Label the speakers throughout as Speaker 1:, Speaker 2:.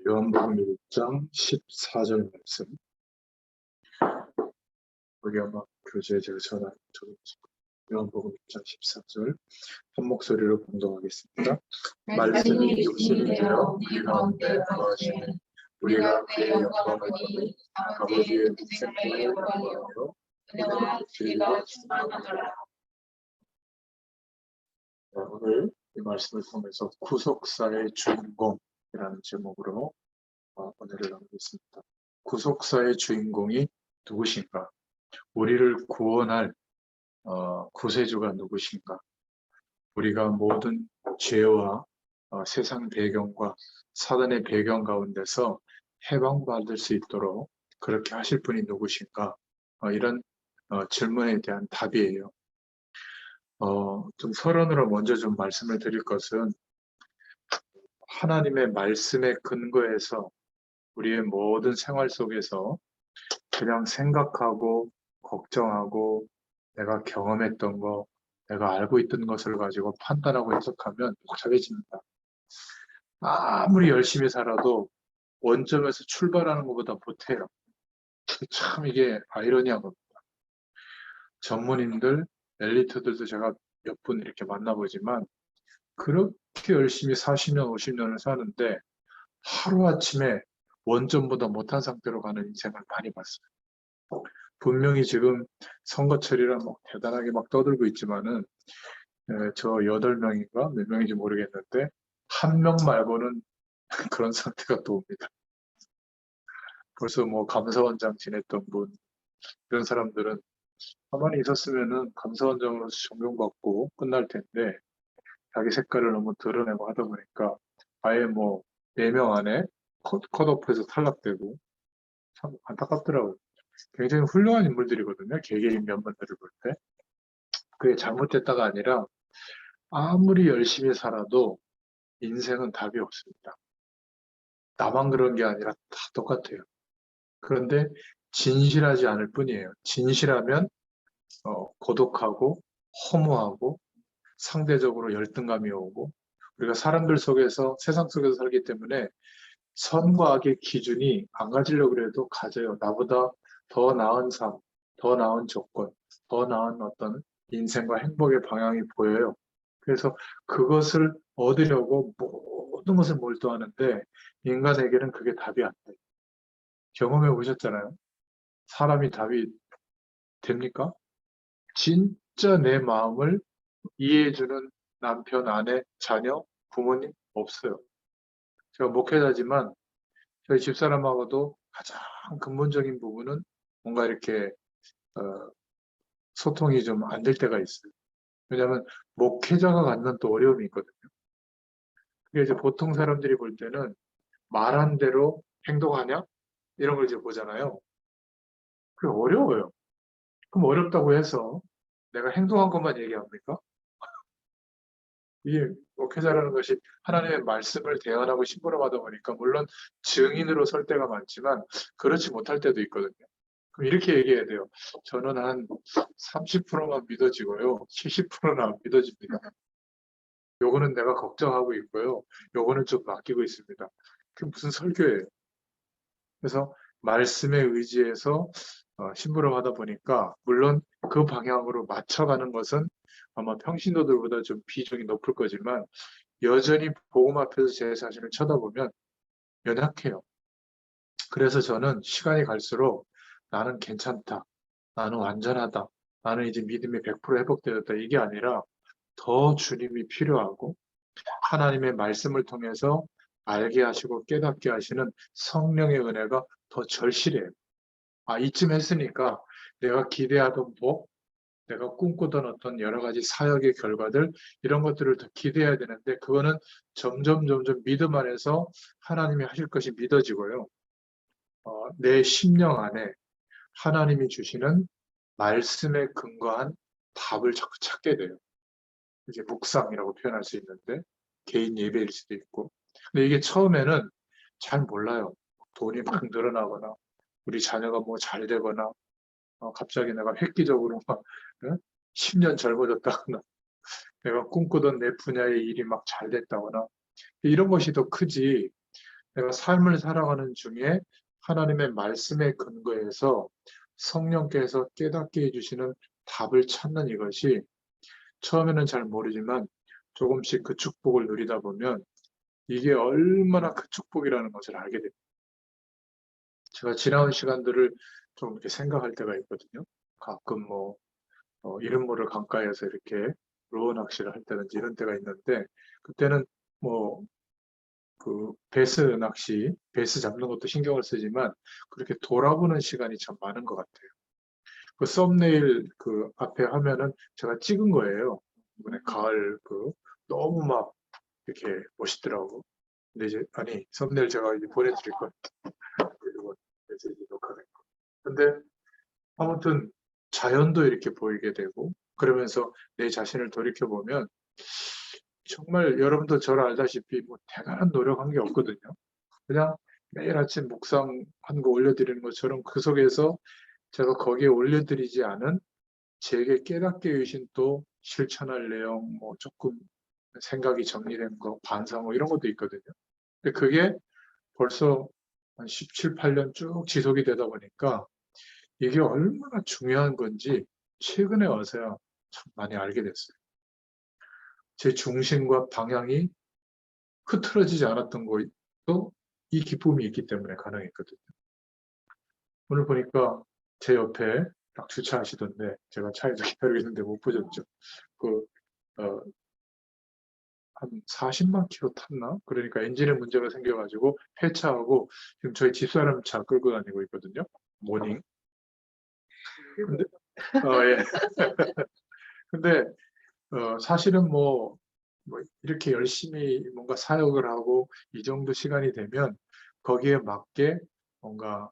Speaker 1: 요한복음 1장 14절 말씀. 우리 아마 교재에 제가 적었습니다. 요한복음 1장 14절 한 목소리로 봉독하겠습니다. 말씀이 육신이 되어 우리 가운데 거하시니 우리가 그의 영광을 보니 아버지의 독생자의 영광이요 그가 진리가 충만하더라. 오늘 이 말씀을 통해서 구속사의 주인공이라는 제목으로 은혜를 나누겠습니다. 구속사의 주인공이 누구신가? 우리를 구원할 구세주가 누구신가? 우리가 모든 죄와 세상 배경과 사단의 배경 가운데서 해방받을 수 있도록 그렇게 하실 분이 누구신가? 이런 질문에 대한 답이에요. 좀 서론으로 먼저 좀 말씀을 드릴 것은 하나님의 말씀에 근거해서 우리의 모든 생활 속에서 그냥 생각하고 걱정하고 내가 경험했던 거, 내가 알고 있던 것을 가지고 판단하고 해석하면 복잡해집니다. 아무리 열심히 살아도 원점에서 출발하는 것보다 못해요. 참 이게 아이러니한 겁니다. 전문인들, 엘리트들도 제가 몇 분 이렇게 만나보지만 그렇게 열심히 40년, 50년을 사는데 하루아침에 원점보다 못한 상태로 가는 인생을 많이 봤어요. 분명히 지금 선거철이라 막 대단하게 막 떠들고 있지만은 저 8명인가 몇 명인지 모르겠는데 한 명 말고는 그런 상태가 또 옵니다. 벌써 뭐 감사원장 지냈던 분 이런 사람들은 가만히 있었으면은 감사원장으로서 존경받고 끝날 텐데 자기 색깔을 너무 드러내고 하다 보니까 아예 뭐 4명 안에 컷오프에서 탈락되고 참 안타깝더라고요. 굉장히 훌륭한 인물들이거든요. 개개인 면면들을 볼 때. 그게 잘못됐다가 아니라 아무리 열심히 살아도 인생은 답이 없습니다. 나만 그런 게 아니라 다 똑같아요. 그런데 진실하지 않을 뿐이에요. 진실하면 고독하고 허무하고 상대적으로 열등감이 오고 우리가 사람들 속에서 세상 속에서 살기 때문에 선과 악의 기준이 안 가지려고 해도 가져요. 나보다 더 나은 삶, 더 나은 조건, 더 나은 어떤 인생과 행복의 방향이 보여요. 그래서 그것을 얻으려고 모든 것을 몰두하는데 인간에게는 그게 답이 안 돼요. 경험해 보셨잖아요. 사람이 답이 됩니까? 진짜 내 마음을 이해해주는 남편, 아내, 자녀, 부모님 없어요. 제가 목회자지만 저희 집사람하고도 가장 근본적인 부분은 뭔가 이렇게 소통이 좀 안 될 때가 있어요. 왜냐하면 목회자가 갖는 또 어려움이 있거든요. 그게 이제 보통 사람들이 볼 때는 말한 대로 행동하냐? 이런 걸 이제 보잖아요. 그게 어려워요. 그럼 어렵다고 해서 내가 행동한 것만 얘기합니까? 이게 목회자라는 것이 하나님의 말씀을 대언하고 심부름하다 보니까 물론 증인으로 설 때가 많지만 그렇지 못할 때도 있거든요. 그럼 이렇게 얘기해야 돼요. 저는 한 30%만 믿어지고요. 70%는 안 믿어집니다. 요거는 내가 걱정하고 있고요. 요거는 좀 맡기고 있습니다. 그게 무슨 설교예요. 그래서 말씀에 의지해서 심부름하다 보니까 물론 그 방향으로 맞춰가는 것은 아마 평신도들보다 좀 비중이 높을 거지만 여전히 복음 앞에서 제 자신을 쳐다보면 연약해요. 그래서 저는 시간이 갈수록 나는 괜찮다. 나는 완전하다. 나는 이제 믿음이 100% 회복되었다. 이게 아니라 더 주님이 필요하고 하나님의 말씀을 통해서 알게 하시고 깨닫게 하시는 성령의 은혜가 더 절실해요. 이쯤 했으니까 내가 기대하던 복, 내가 꿈꾸던 어떤 여러 가지 사역의 결과들 이런 것들을 더 기대해야 되는데 그거는 점점 믿음 안에서 하나님이 하실 것이 믿어지고요. 내 심령 안에 하나님이 주시는 말씀에 근거한 답을 자꾸 찾게 돼요. 이제 묵상이라고 표현할 수 있는데 개인 예배일 수도 있고. 근데 이게 처음에는 잘 몰라요. 돈이 막 늘어나거나 우리 자녀가 뭐 잘 되거나 갑자기 내가 획기적으로 막 10년 젊어졌다거나 내가 꿈꾸던 내 분야의 일이 막 잘 됐다거나 이런 것이 더 크지 내가 삶을 살아가는 중에 하나님의 말씀의 근거에서 성령께서 깨닫게 해주시는 답을 찾는 이것이 처음에는 잘 모르지만 조금씩 그 축복을 누리다 보면 이게 얼마나 그 축복이라는 것을 알게 됩니다. 제가 지나온 시간들을 좀 이렇게 생각할 때가 있거든요. 가끔 이런 물을 강가에서 이렇게 로우 낚시를 할 때든지 이런 때가 있는데 그때는 뭐 그 베스 낚시, 베스 잡는 것도 신경을 쓰지만 그렇게 돌아보는 시간이 참 많은 것 같아요. 그 썸네일 그 앞에 화면은 제가 찍은 거예요. 이번에 가을 너무 막 이렇게 멋있더라고. 근데 이제 아니 썸네일 제가 이제 보내드릴 거예요. 그리고 메시지 녹화된 거. 근데 아무튼 자연도 이렇게 보이게 되고 그러면서 내 자신을 돌이켜 보면 정말 여러분도 저를 알다시피 뭐 대단한 노력한 게 없거든요. 그냥 매일 아침 묵상한 거 올려드리는 것처럼 그 속에서 제가 거기에 올려드리지 않은 제게 깨닫게 해주신 또 실천할 내용, 뭐 조금 생각이 정리된 거, 반성 이런 것도 있거든요. 근데 그게 벌써 한 17, 8년 쭉 지속이 되다 보니까 이게 얼마나 중요한 건지 최근에 와서야 참 많이 알게 됐어요. 제 중심과 방향이 흐트러지지 않았던 것도 이 기쁨이 있기 때문에 가능했거든요. 오늘 보니까 제 옆에 딱 주차하시던데 제가 차에서 기다리고 있는데 못 보셨죠? 그, 어, 한 40만 킬로 탔나? 그러니까 엔진에 문제가 생겨가지고 폐차하고 지금 저희 집사람 차 끌고 다니고 있거든요. 모닝. 근데, 예. 근데, 사실은 뭐 이렇게 열심히 뭔가 사역을 하고 이 정도 시간이 되면 거기에 맞게 뭔가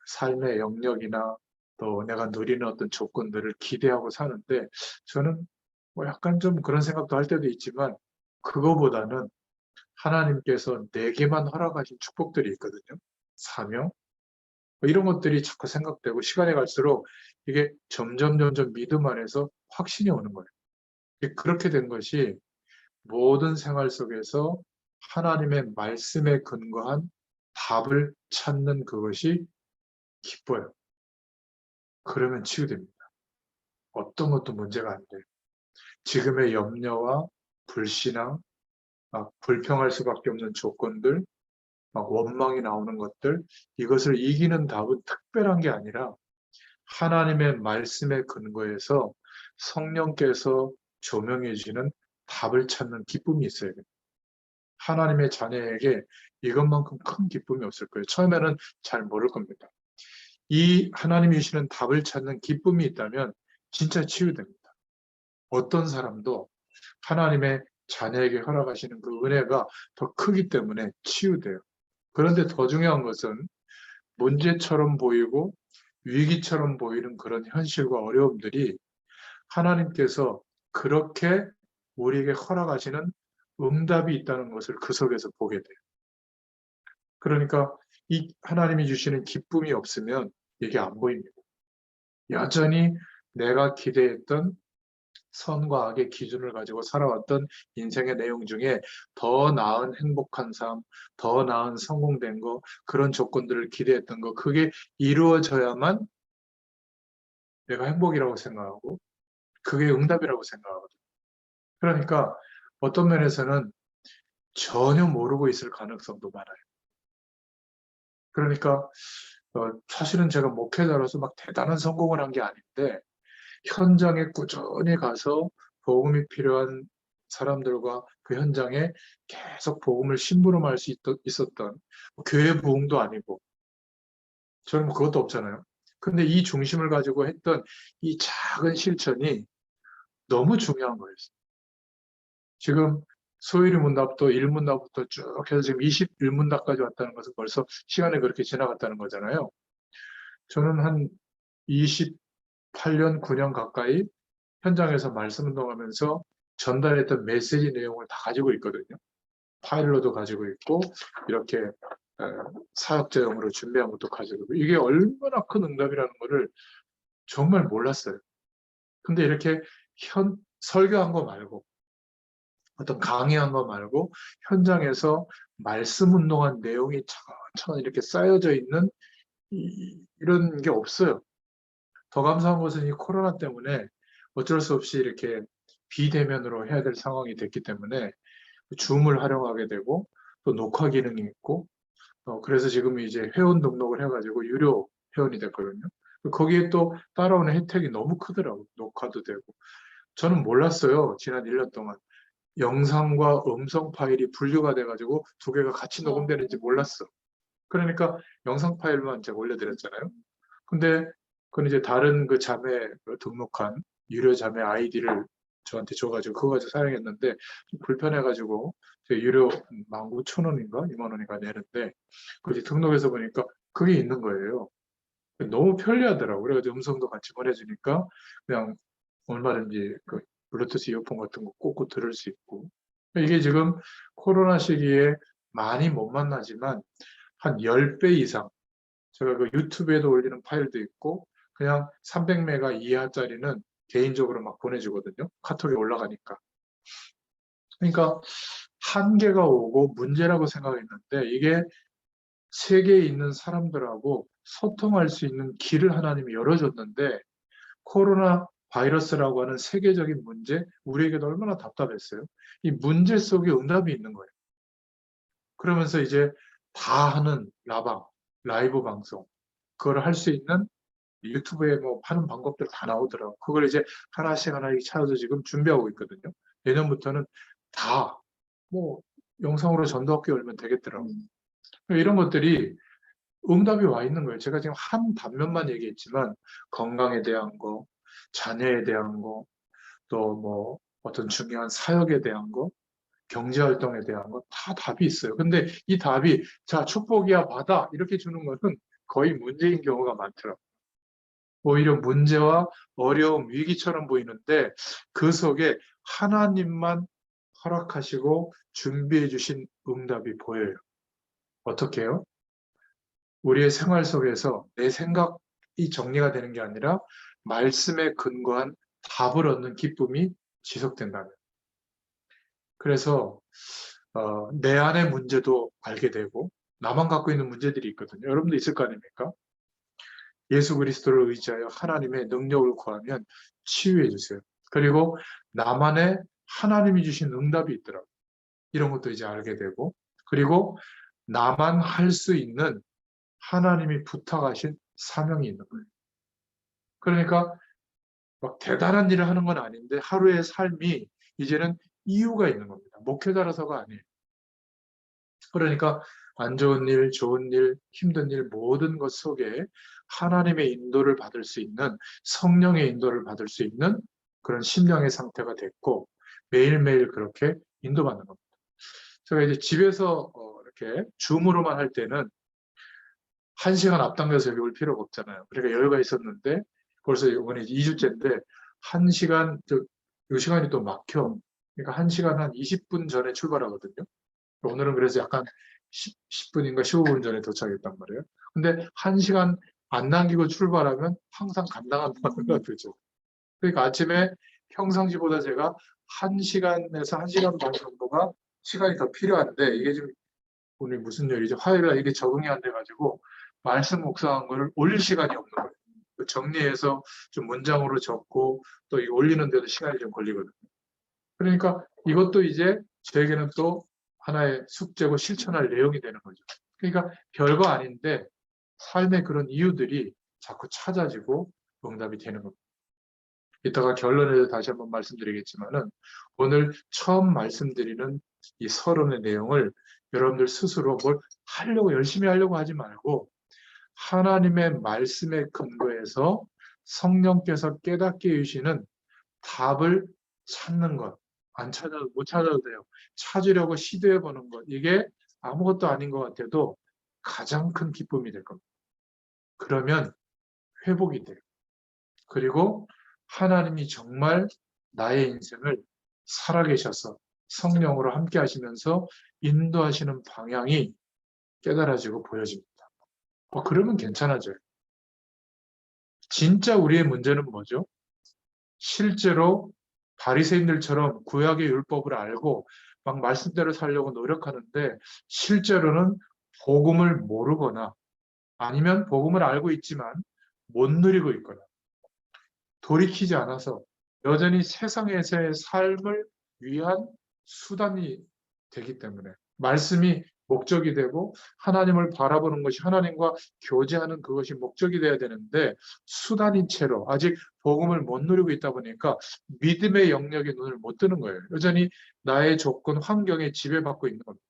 Speaker 1: 삶의 영역이나 또 내가 누리는 어떤 조건들을 기대하고 사는데 저는 뭐 약간 좀 그런 생각도 할 때도 있지만 그거보다는 하나님께서 내게만 허락하신 축복들이 있거든요. 사명 뭐 이런 것들이 자꾸 생각되고 시간이 갈수록 이게 점점 믿음 안에서 확신이 오는 거예요. 그렇게 된 것이 모든 생활 속에서 하나님의 말씀에 근거한 답을 찾는 그것이 기뻐요. 그러면 치유됩니다. 어떤 것도 문제가 안 돼요. 지금의 염려와 불신앙, 막 불평할 수밖에 없는 조건들, 막 원망이 나오는 것들, 이것을 이기는 답은 특별한 게 아니라 하나님의 말씀에 근거해서 성령께서 조명해 주시는 답을 찾는 기쁨이 있어야 돼요. 하나님의 자녀에게 이것만큼 큰 기쁨이 없을 거예요. 처음에는 잘 모를 겁니다. 이 하나님이 주시는 답을 찾는 기쁨이 있다면 진짜 치유됩니다. 어떤 사람도 하나님의 자녀에게 허락하시는 그 은혜가 더 크기 때문에 치유돼요. 그런데 더 중요한 것은 문제처럼 보이고 위기처럼 보이는 그런 현실과 어려움들이 하나님께서 그렇게 우리에게 허락하시는 응답이 있다는 것을 그 속에서 보게 돼요. 그러니까 이 하나님이 주시는 기쁨이 없으면 이게 안 보입니다. 여전히 내가 기대했던 선과 악의 기준을 가지고 살아왔던 인생의 내용 중에 더 나은 행복한 삶, 더 나은 성공된 거, 그런 조건들을 기대했던 거, 그게 이루어져야만 내가 행복이라고 생각하고, 그게 응답이라고 생각하거든요. 그러니까 어떤 면에서는 전혀 모르고 있을 가능성도 많아요. 그러니까 사실은 제가 목회자로서 막 대단한 성공을 한 게 아닌데 현장에 꾸준히 가서 복음이 필요한 사람들과 그 현장에 계속 복음을 심부름할 수 있었던 교회 부흥도 아니고 저는 뭐 그것도 없잖아요. 근데 이 중심을 가지고 했던 이 작은 실천이 너무 중요한 거였어요. 지금 소유리 문답도 1문답부터 쭉 해서 지금 21문답까지 왔다는 것은 벌써 시간이 그렇게 지나갔다는 거잖아요. 저는 한 28년, 9년 가까이 현장에서 말씀 운동하면서 전달했던 메시지 내용을 다 가지고 있거든요. 파일로도 가지고 있고 이렇게 사역자용으로 준비한 것도 가지고 있고 이게 얼마나 큰 응답이라는 것을 정말 몰랐어요. 근데 이렇게 설교한 거 말고 어떤 강의한 거 말고 현장에서 말씀 운동한 내용이 천천히 이렇게 쌓여져 있는 이런 게 없어요. 더 감사한 것은 이 코로나 때문에 어쩔 수 없이 이렇게 비대면으로 해야 될 상황이 됐기 때문에 줌을 활용하게 되고 또 녹화 기능이 있고 그래서 지금 이제 회원 등록을 해가지고 유료 회원이 됐거든요. 거기에 또 따라오는 혜택이 너무 크더라고요. 녹화도 되고. 저는 몰랐어요. 지난 1년 동안. 영상과 음성 파일이 분류가 돼가지고 두 개가 같이 녹음되는지 몰랐어. 그러니까 영상 파일만 제가 올려드렸잖아요. 근데 그건 이제 다른 그 자매 등록한 유료 자매 아이디를 저한테 줘가지고 그거 가지고 사용했는데 좀 불편해가지고 제가 유료 19,000원인가 20,000원인가 내는데 그 이제 등록해서 보니까 그게 있는 거예요. 너무 편리하더라고요. 그래가지고 음성도 같이 보내주니까 그냥 얼마든지 그 블루투스 이어폰 같은 거 꽂고 들을 수 있고 이게 지금 코로나 시기에 많이 못 만나지만 한 10배 이상 제가 그 유튜브에도 올리는 파일도 있고 그냥 300메가 이하짜리는 개인적으로 막 보내주거든요. 카톡에 올라가니까. 그러니까 한계가 오고 문제라고 생각했는데 이게 세계에 있는 사람들하고 소통할 수 있는 길을 하나님이 열어줬는데 코로나 바이러스라고 하는 세계적인 문제, 우리에게도 얼마나 답답했어요. 이 문제 속에 응답이 있는 거예요. 그러면서 이제 다 하는 라방, 라이브 방송, 그걸 할 수 있는 유튜브에 뭐 하는 방법들 다 나오더라고요. 그걸 이제 하나씩 하나씩 찾아서 지금 준비하고 있거든요. 내년부터는 다 뭐 영상으로 전도학교 열면 되겠더라고요. 이런 것들이 응답이 와 있는 거예요. 제가 지금 한 단면만 얘기했지만 건강에 대한 거, 자녀에 대한 거, 또 뭐 어떤 중요한 사역에 대한 거, 경제활동에 대한 거 다 답이 있어요. 근데 이 답이 자 축복이야 받아 이렇게 주는 것은 거의 문제인 경우가 많더라고요. 오히려 문제와 어려움, 위기처럼 보이는데 그 속에 하나님만 허락하시고 준비해 주신 응답이 보여요. 어떻게 해요? 우리의 생활 속에서 내 생각이 정리가 되는 게 아니라 말씀에 근거한 답을 얻는 기쁨이 지속된다면. 그래서 내 안의 문제도 알게 되고 나만 갖고 있는 문제들이 있거든요. 여러분도 있을 거 아닙니까? 예수 그리스도를 의지하여 하나님의 능력을 구하면 치유해 주세요. 그리고 나만의 하나님이 주신 응답이 있더라고요. 이런 것도 이제 알게 되고 그리고 나만 할 수 있는 하나님이 부탁하신 사명이 있는 거예요. 그러니까 막 대단한 일을 하는 건 아닌데 하루의 삶이 이제는 이유가 있는 겁니다. 목회자라서가 아니에요. 그러니까 안 좋은 일, 좋은 일, 힘든 일 모든 것 속에 하나님의 인도를 받을 수 있는 성령의 인도를 받을 수 있는 그런 심령의 상태가 됐고 매일매일 그렇게 인도받는 겁니다. 제가 이제 집에서 이렇게 줌으로만 할 때는 1시간 앞당겨서 여기 올 필요가 없잖아요. 그러니까 여유가 있었는데 벌써 이번에 2주째인데 1시간, 이 시간이 또 막혀. 그러니까 1시간 한 20분 전에 출발하거든요. 오늘은 그래서 약간 10분인가 15분 전에 도착했단 말이에요. 근데 1시간 안 남기고 출발하면 항상 감당한다는 생각이 들죠. 그러니까 아침에 평상시보다 제가 1시간에서 1시간 반 정도가 시간이 더 필요한데 이게 지금 오늘 무슨 요일이죠? 화요일날 이게 적응이 안 돼가지고 말씀 묵상한 거를 올릴 시간이 없는 거예요. 정리해서 좀 문장으로 적고 또 이거 올리는데도 시간이 좀 걸리거든요. 그러니까 이것도 이제 저에게는 또 하나의 숙제고 실천할 내용이 되는 거죠. 그러니까 별거 아닌데 삶의 그런 이유들이 자꾸 찾아지고 응답이 되는 겁니다. 이따가 결론에서 다시 한번 말씀드리겠지만은 오늘 처음 말씀드리는 이 서론의 내용을 여러분들 스스로 뭘 하려고 열심히 하려고 하지 말고 하나님의 말씀에 근거해서 성령께서 깨닫게 해주시는 답을 찾는 것. 못 찾아도 돼요. 찾으려고 시도해 보는 것. 이게 아무것도 아닌 것 같아도 가장 큰 기쁨이 될 겁니다. 그러면 회복이 돼요. 그리고 하나님이 정말 나의 인생을 살아계셔서 성령으로 함께 하시면서 인도하시는 방향이 깨달아지고 보여집니다. 그러면 괜찮아져요. 진짜 우리의 문제는 뭐죠? 실제로 바리새인들처럼 구약의 율법을 알고 막 말씀대로 살려고 노력하는데 실제로는 복음을 모르거나 아니면 복음을 알고 있지만 못 누리고 있거나 돌이키지 않아서 여전히 세상에서의 삶을 위한 수단이 되기 때문에 말씀이 목적이 되고 하나님을 바라보는 것이 하나님과 교제하는 그것이 목적이 돼야 되는데 수단인 채로 아직 복음을 못 누리고 있다 보니까 믿음의 영역에 눈을 못 뜨는 거예요. 여전히 나의 조건, 환경에 지배받고 있는 겁니다.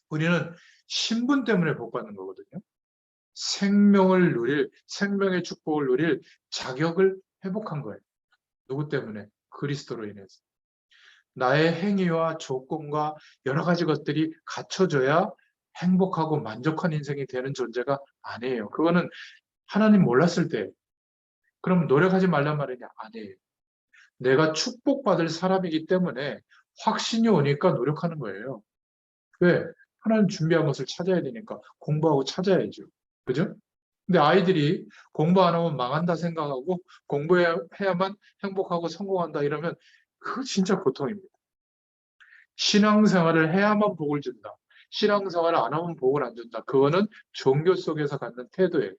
Speaker 1: 우리는 신분 때문에 복 받는 거거든요. 생명을 누릴, 생명의 축복을 누릴 자격을 회복한 거예요. 누구 때문에? 그리스도로 인해서. 나의 행위와 조건과 여러 가지 것들이 갖춰져야 행복하고 만족한 인생이 되는 존재가 아니에요. 그거는 하나님 몰랐을 때, 그럼 노력하지 말란 말이냐? 아니에요. 내가 축복받을 사람이기 때문에 확신이 오니까 노력하는 거예요. 왜? 하나님 준비한 것을 찾아야 되니까 공부하고 찾아야죠. 그죠? 근데 아이들이 공부 안 하면 망한다 생각하고 공부해야만 행복하고 성공한다 이러면 그거 진짜 고통입니다. 신앙생활을 해야만 복을 준다. 신앙생활을 안 하면 복을 안 준다. 그거는 종교 속에서 갖는 태도예요.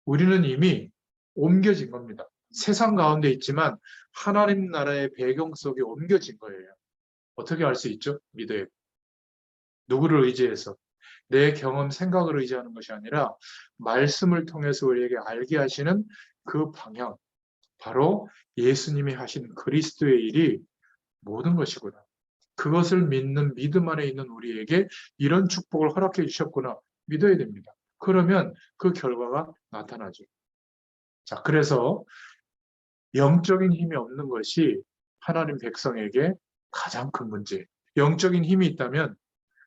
Speaker 1: 우리는 이미 옮겨진 겁니다. 세상 가운데 있지만 하나님 나라의 배경 속에 옮겨진 거예요. 어떻게 알 수 있죠? 믿어요. 누구를 의지해서? 내 경험, 생각을 의지하는 것이 아니라 말씀을 통해서 우리에게 알게 하시는 그 방향, 바로 예수님이 하신 그리스도의 일이 모든 것이구나. 그것을 믿는 믿음 안에 있는 우리에게 이런 축복을 허락해 주셨구나 믿어야 됩니다. 그러면 그 결과가 나타나죠. 자, 그래서 영적인 힘이 없는 것이 하나님 백성에게 가장 큰 문제. 영적인 힘이 있다면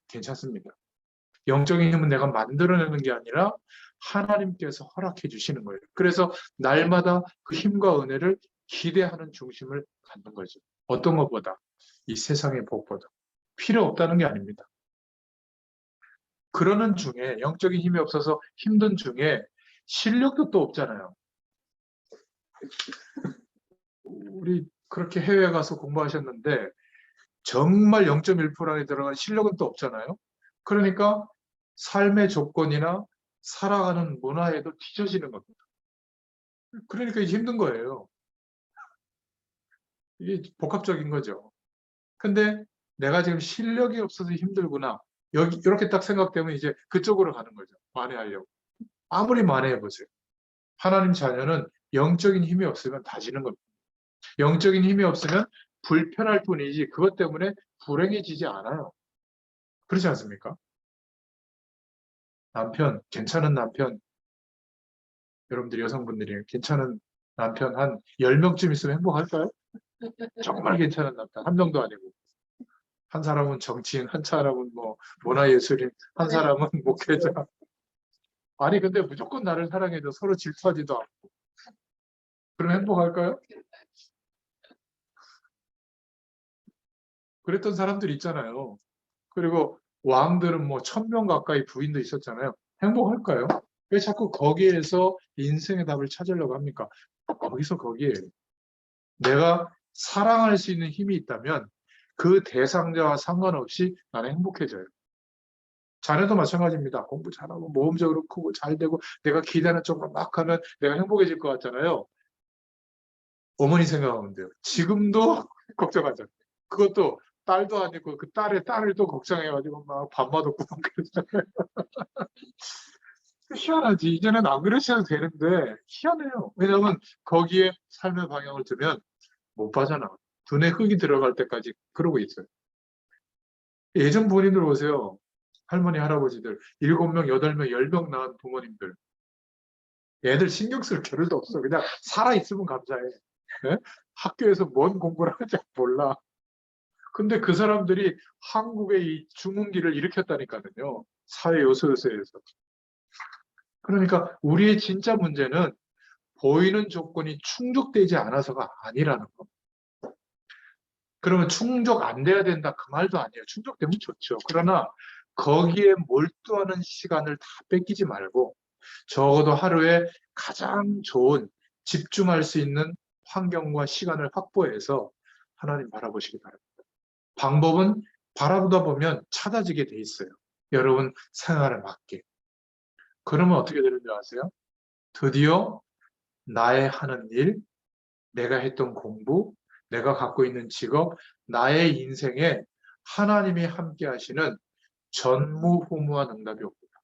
Speaker 1: 괜찮습니다. 영적인 힘은 내가 만들어내는 게 아니라 하나님께서 허락해 주시는 거예요. 그래서 날마다 그 힘과 은혜를 기대하는 중심을 갖는 거죠. 어떤 것보다? 이 세상의 복보다. 필요 없다는 게 아닙니다. 그러는 중에 영적인 힘이 없어서 힘든 중에 실력도 또 없잖아요. 우리 그렇게 해외에 가서 공부하셨는데 정말 0.1% 안에 들어간 실력은 또 없잖아요. 그러니까 삶의 조건이나 살아가는 문화에도 뒤처지는 겁니다. 그러니까 이게 힘든 거예요. 이게 복합적인 거죠. 근데 내가 지금 실력이 없어서 힘들구나. 여기 이렇게 딱 생각되면 이제 그쪽으로 가는 거죠. 만회하려고. 아무리 만회해보세요. 하나님 자녀는 영적인 힘이 없으면 다지는 겁니다. 영적인 힘이 없으면 불편할 뿐이지 그것 때문에 불행해지지 않아요. 그렇지 않습니까? 남편, 괜찮은 남편, 여러분들 여성분들이 괜찮은 남편 한 10명쯤 있으면 행복할까요? 정말 괜찮은 남편, 한 명도 아니고. 한 사람은 정치인, 한 사람은 뭐 문화예술인, 한 사람은 목회자. 아니 근데 무조건 나를 사랑해줘 서로 질투하지도 않고. 그럼 행복할까요? 그랬던 사람들 있잖아요. 그리고 왕들은 뭐 1000명 가까이 부인도 있었잖아요. 행복할까요? 왜 자꾸 거기에서 인생의 답을 찾으려고 합니까? 거기서 거기에요. 내가 사랑할 수 있는 힘이 있다면 그 대상자와 상관없이 나는 행복해져요. 자녀도 마찬가지입니다. 공부 잘하고 모험적으로 크고 잘 되고 내가 기대하는 쪽으로 막 하면 내가 행복해질 것 같잖아요. 어머니 생각하면 돼요. 지금도 걱정하잖아요. 그것도 딸도 아니고 그 딸의 딸을 또 걱정해가지고 막 밥맛 없고 막 그러잖아요. 희한하지. 이제는 안 그러셔도 되는데 희한해요. 왜냐하면 거기에 삶의 방향을 두면 못 빠져나. 눈에 흙이 들어갈 때까지 그러고 있어요. 예전 부모님들 보세요. 할머니, 할아버지들 7명, 8명, 10명 낳은 부모님들. 애들 신경 쓸 겨를도 없어. 그냥 살아있으면 감사해. 네? 학교에서 뭔 공부를 하는지 몰라. 근데 그 사람들이 한국의 이 중흥기를 일으켰다니까요. 사회 요소요소에서. 그러니까 우리의 진짜 문제는 보이는 조건이 충족되지 않아서가 아니라는 거. 그러면 충족 안 돼야 된다 그 말도 아니에요. 충족되면 좋죠. 그러나 거기에 몰두하는 시간을 다 뺏기지 말고 적어도 하루에 가장 좋은 집중할 수 있는 환경과 시간을 확보해서 하나님 바라보시기 바랍니다. 방법은 바라보다 보면 찾아지게 돼 있어요. 여러분 생활에 맞게. 그러면 어떻게 되는 줄 아세요? 드디어 나의 하는 일, 내가 했던 공부, 내가 갖고 있는 직업, 나의 인생에 하나님이 함께 하시는 전무후무한 응답이 옵니다.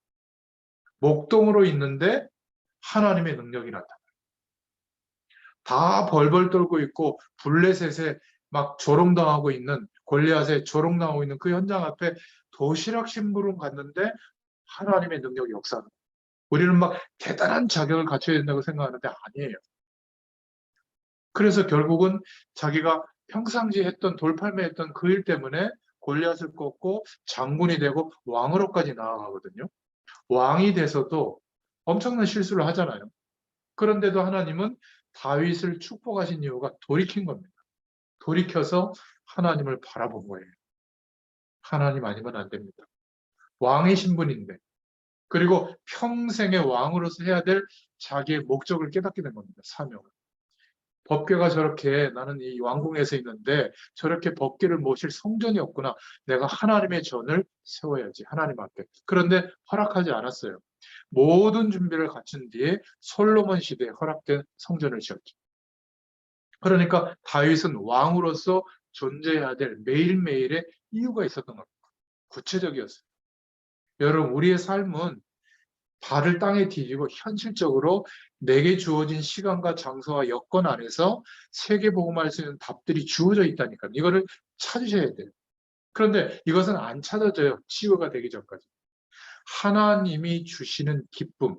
Speaker 1: 목동으로 있는데 하나님의 능력이 나타나요. 다 벌벌 떨고 있고 블레셋에 막 조롱당하고 있는, 골리앗에 조롱당하고 있는 그 현장 앞에 도시락 심부름 갔는데 하나님의 능력이 역사하는 거예요. 우리는 막 대단한 자격을 갖춰야 된다고 생각하는데 아니에요. 그래서 결국은 자기가 평상시 했던 돌팔매했던 그 일 때문에 골리앗을 꺾고 장군이 되고 왕으로까지 나아가거든요. 왕이 돼서도 엄청난 실수를 하잖아요. 그런데도 하나님은 다윗을 축복하신 이유가 돌이킨 겁니다. 돌이켜서 하나님을 바라본 거예요. 하나님 아니면 안 됩니다. 왕의 신분인데, 그리고 평생의 왕으로서 해야 될 자기의 목적을 깨닫게 된 겁니다. 사명을. 법궤가 저렇게, 나는 이 왕궁에서 있는데 저렇게 법궤를 모실 성전이 없구나. 내가 하나님의 전을 세워야지. 하나님 앞에. 그런데 허락하지 않았어요. 모든 준비를 갖춘 뒤에 솔로몬 시대에 허락된 성전을 지었죠. 그러니까 다윗은 왕으로서 존재해야 될 매일매일의 이유가 있었던 겁니다. 구체적이었어요. 여러분, 우리의 삶은 발을 땅에 디디고 현실적으로 내게 주어진 시간과 장소와 여건 안에서 세계복음할 수 있는 답들이 주어져 있다니까요. 이거를 찾으셔야 돼요. 그런데 이것은 안 찾아져요. 치유가 되기 전까지. 하나님이 주시는 기쁨,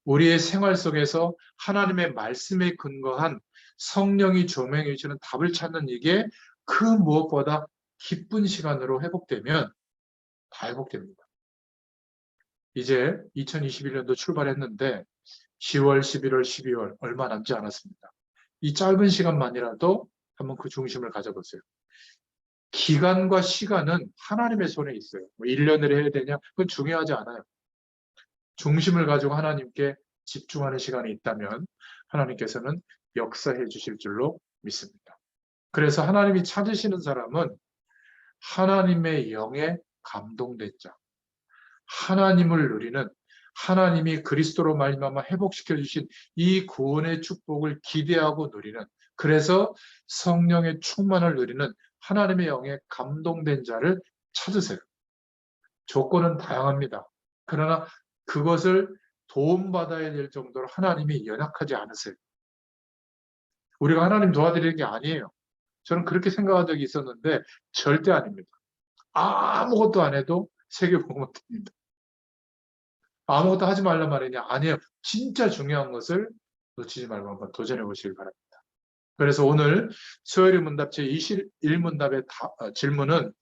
Speaker 1: 우리의 생활 속에서 하나님의 말씀에 근거한 성령이 조명해 주는 답을 찾는 이게 그 무엇보다 기쁜 시간으로 회복되면 다 회복됩니다. 이제 2021년도 출발했는데 10월, 11월, 12월 얼마 남지 않았습니다. 이 짧은 시간만이라도 한번 그 중심을 가져보세요. 기간과 시간은 하나님의 손에 있어요. 뭐 1년을 해야 되냐? 그건 중요하지 않아요. 중심을 가지고 하나님께 집중하는 시간이 있다면 하나님께서는 역사해 주실 줄로 믿습니다. 그래서 하나님이 찾으시는 사람은 하나님의 영에 감동된 자, 하나님을 누리는, 하나님이 그리스도로 말미암아 회복시켜 주신 이 구원의 축복을 기대하고 누리는, 그래서 성령의 충만을 누리는 하나님의 영에 감동된 자를 찾으세요. 조건은 다양합니다. 그러나 그것을 도움받아야 될 정도로 하나님이 연약하지 않으세요. 우리가 하나님 도와드리는 게 아니에요. 저는 그렇게 생각한 적이 있었는데 절대 아닙니다. 아무것도 안 해도 세계복음은 됩니다. 아무것도 하지 말란 말이냐? 아니에요. 진짜 중요한 것을 놓치지 말고 한번 도전해 보시기 바랍니다. 그래서 오늘 수요일 문답 제21문답의 질문은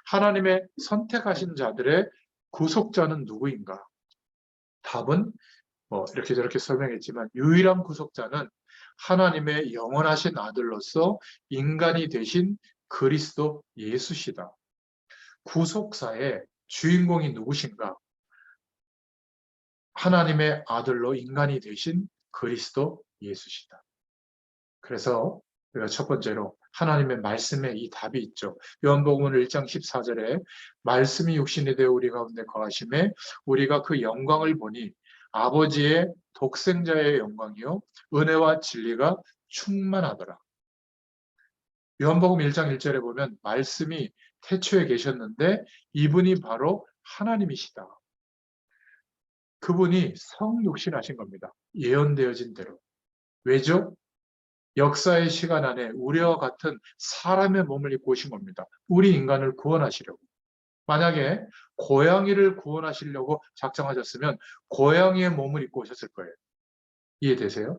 Speaker 1: 하나님의 선택하신 자들의 구속자는 누구인가? 답은 뭐 이렇게 저렇게 설명했지만 유일한 구속자는 하나님의 영원하신 아들로서 인간이 되신 그리스도 예수시다. 구속사의 주인공이 누구신가? 하나님의 아들로 인간이 되신 그리스도 예수시다. 그래서 우리가 첫 번째로 하나님의 말씀에 이 답이 있죠. 요한복음 1장 14절에 말씀이 육신이 되어 우리 가운데 거하심에 우리가 그 영광을 보니 아버지의 독생자의 영광이요 은혜와 진리가 충만하더라. 요한복음 1장 1절에 보면 말씀이 태초에 계셨는데 이분이 바로 하나님이시다. 그분이 성육신하신 겁니다. 예언되어진 대로. 왜죠? 역사의 시간 안에 우리와 같은 사람의 몸을 입고 오신 겁니다. 우리 인간을 구원하시려고. 만약에 고양이를 구원하시려고 작정하셨으면 고양이의 몸을 입고 오셨을 거예요. 이해되세요?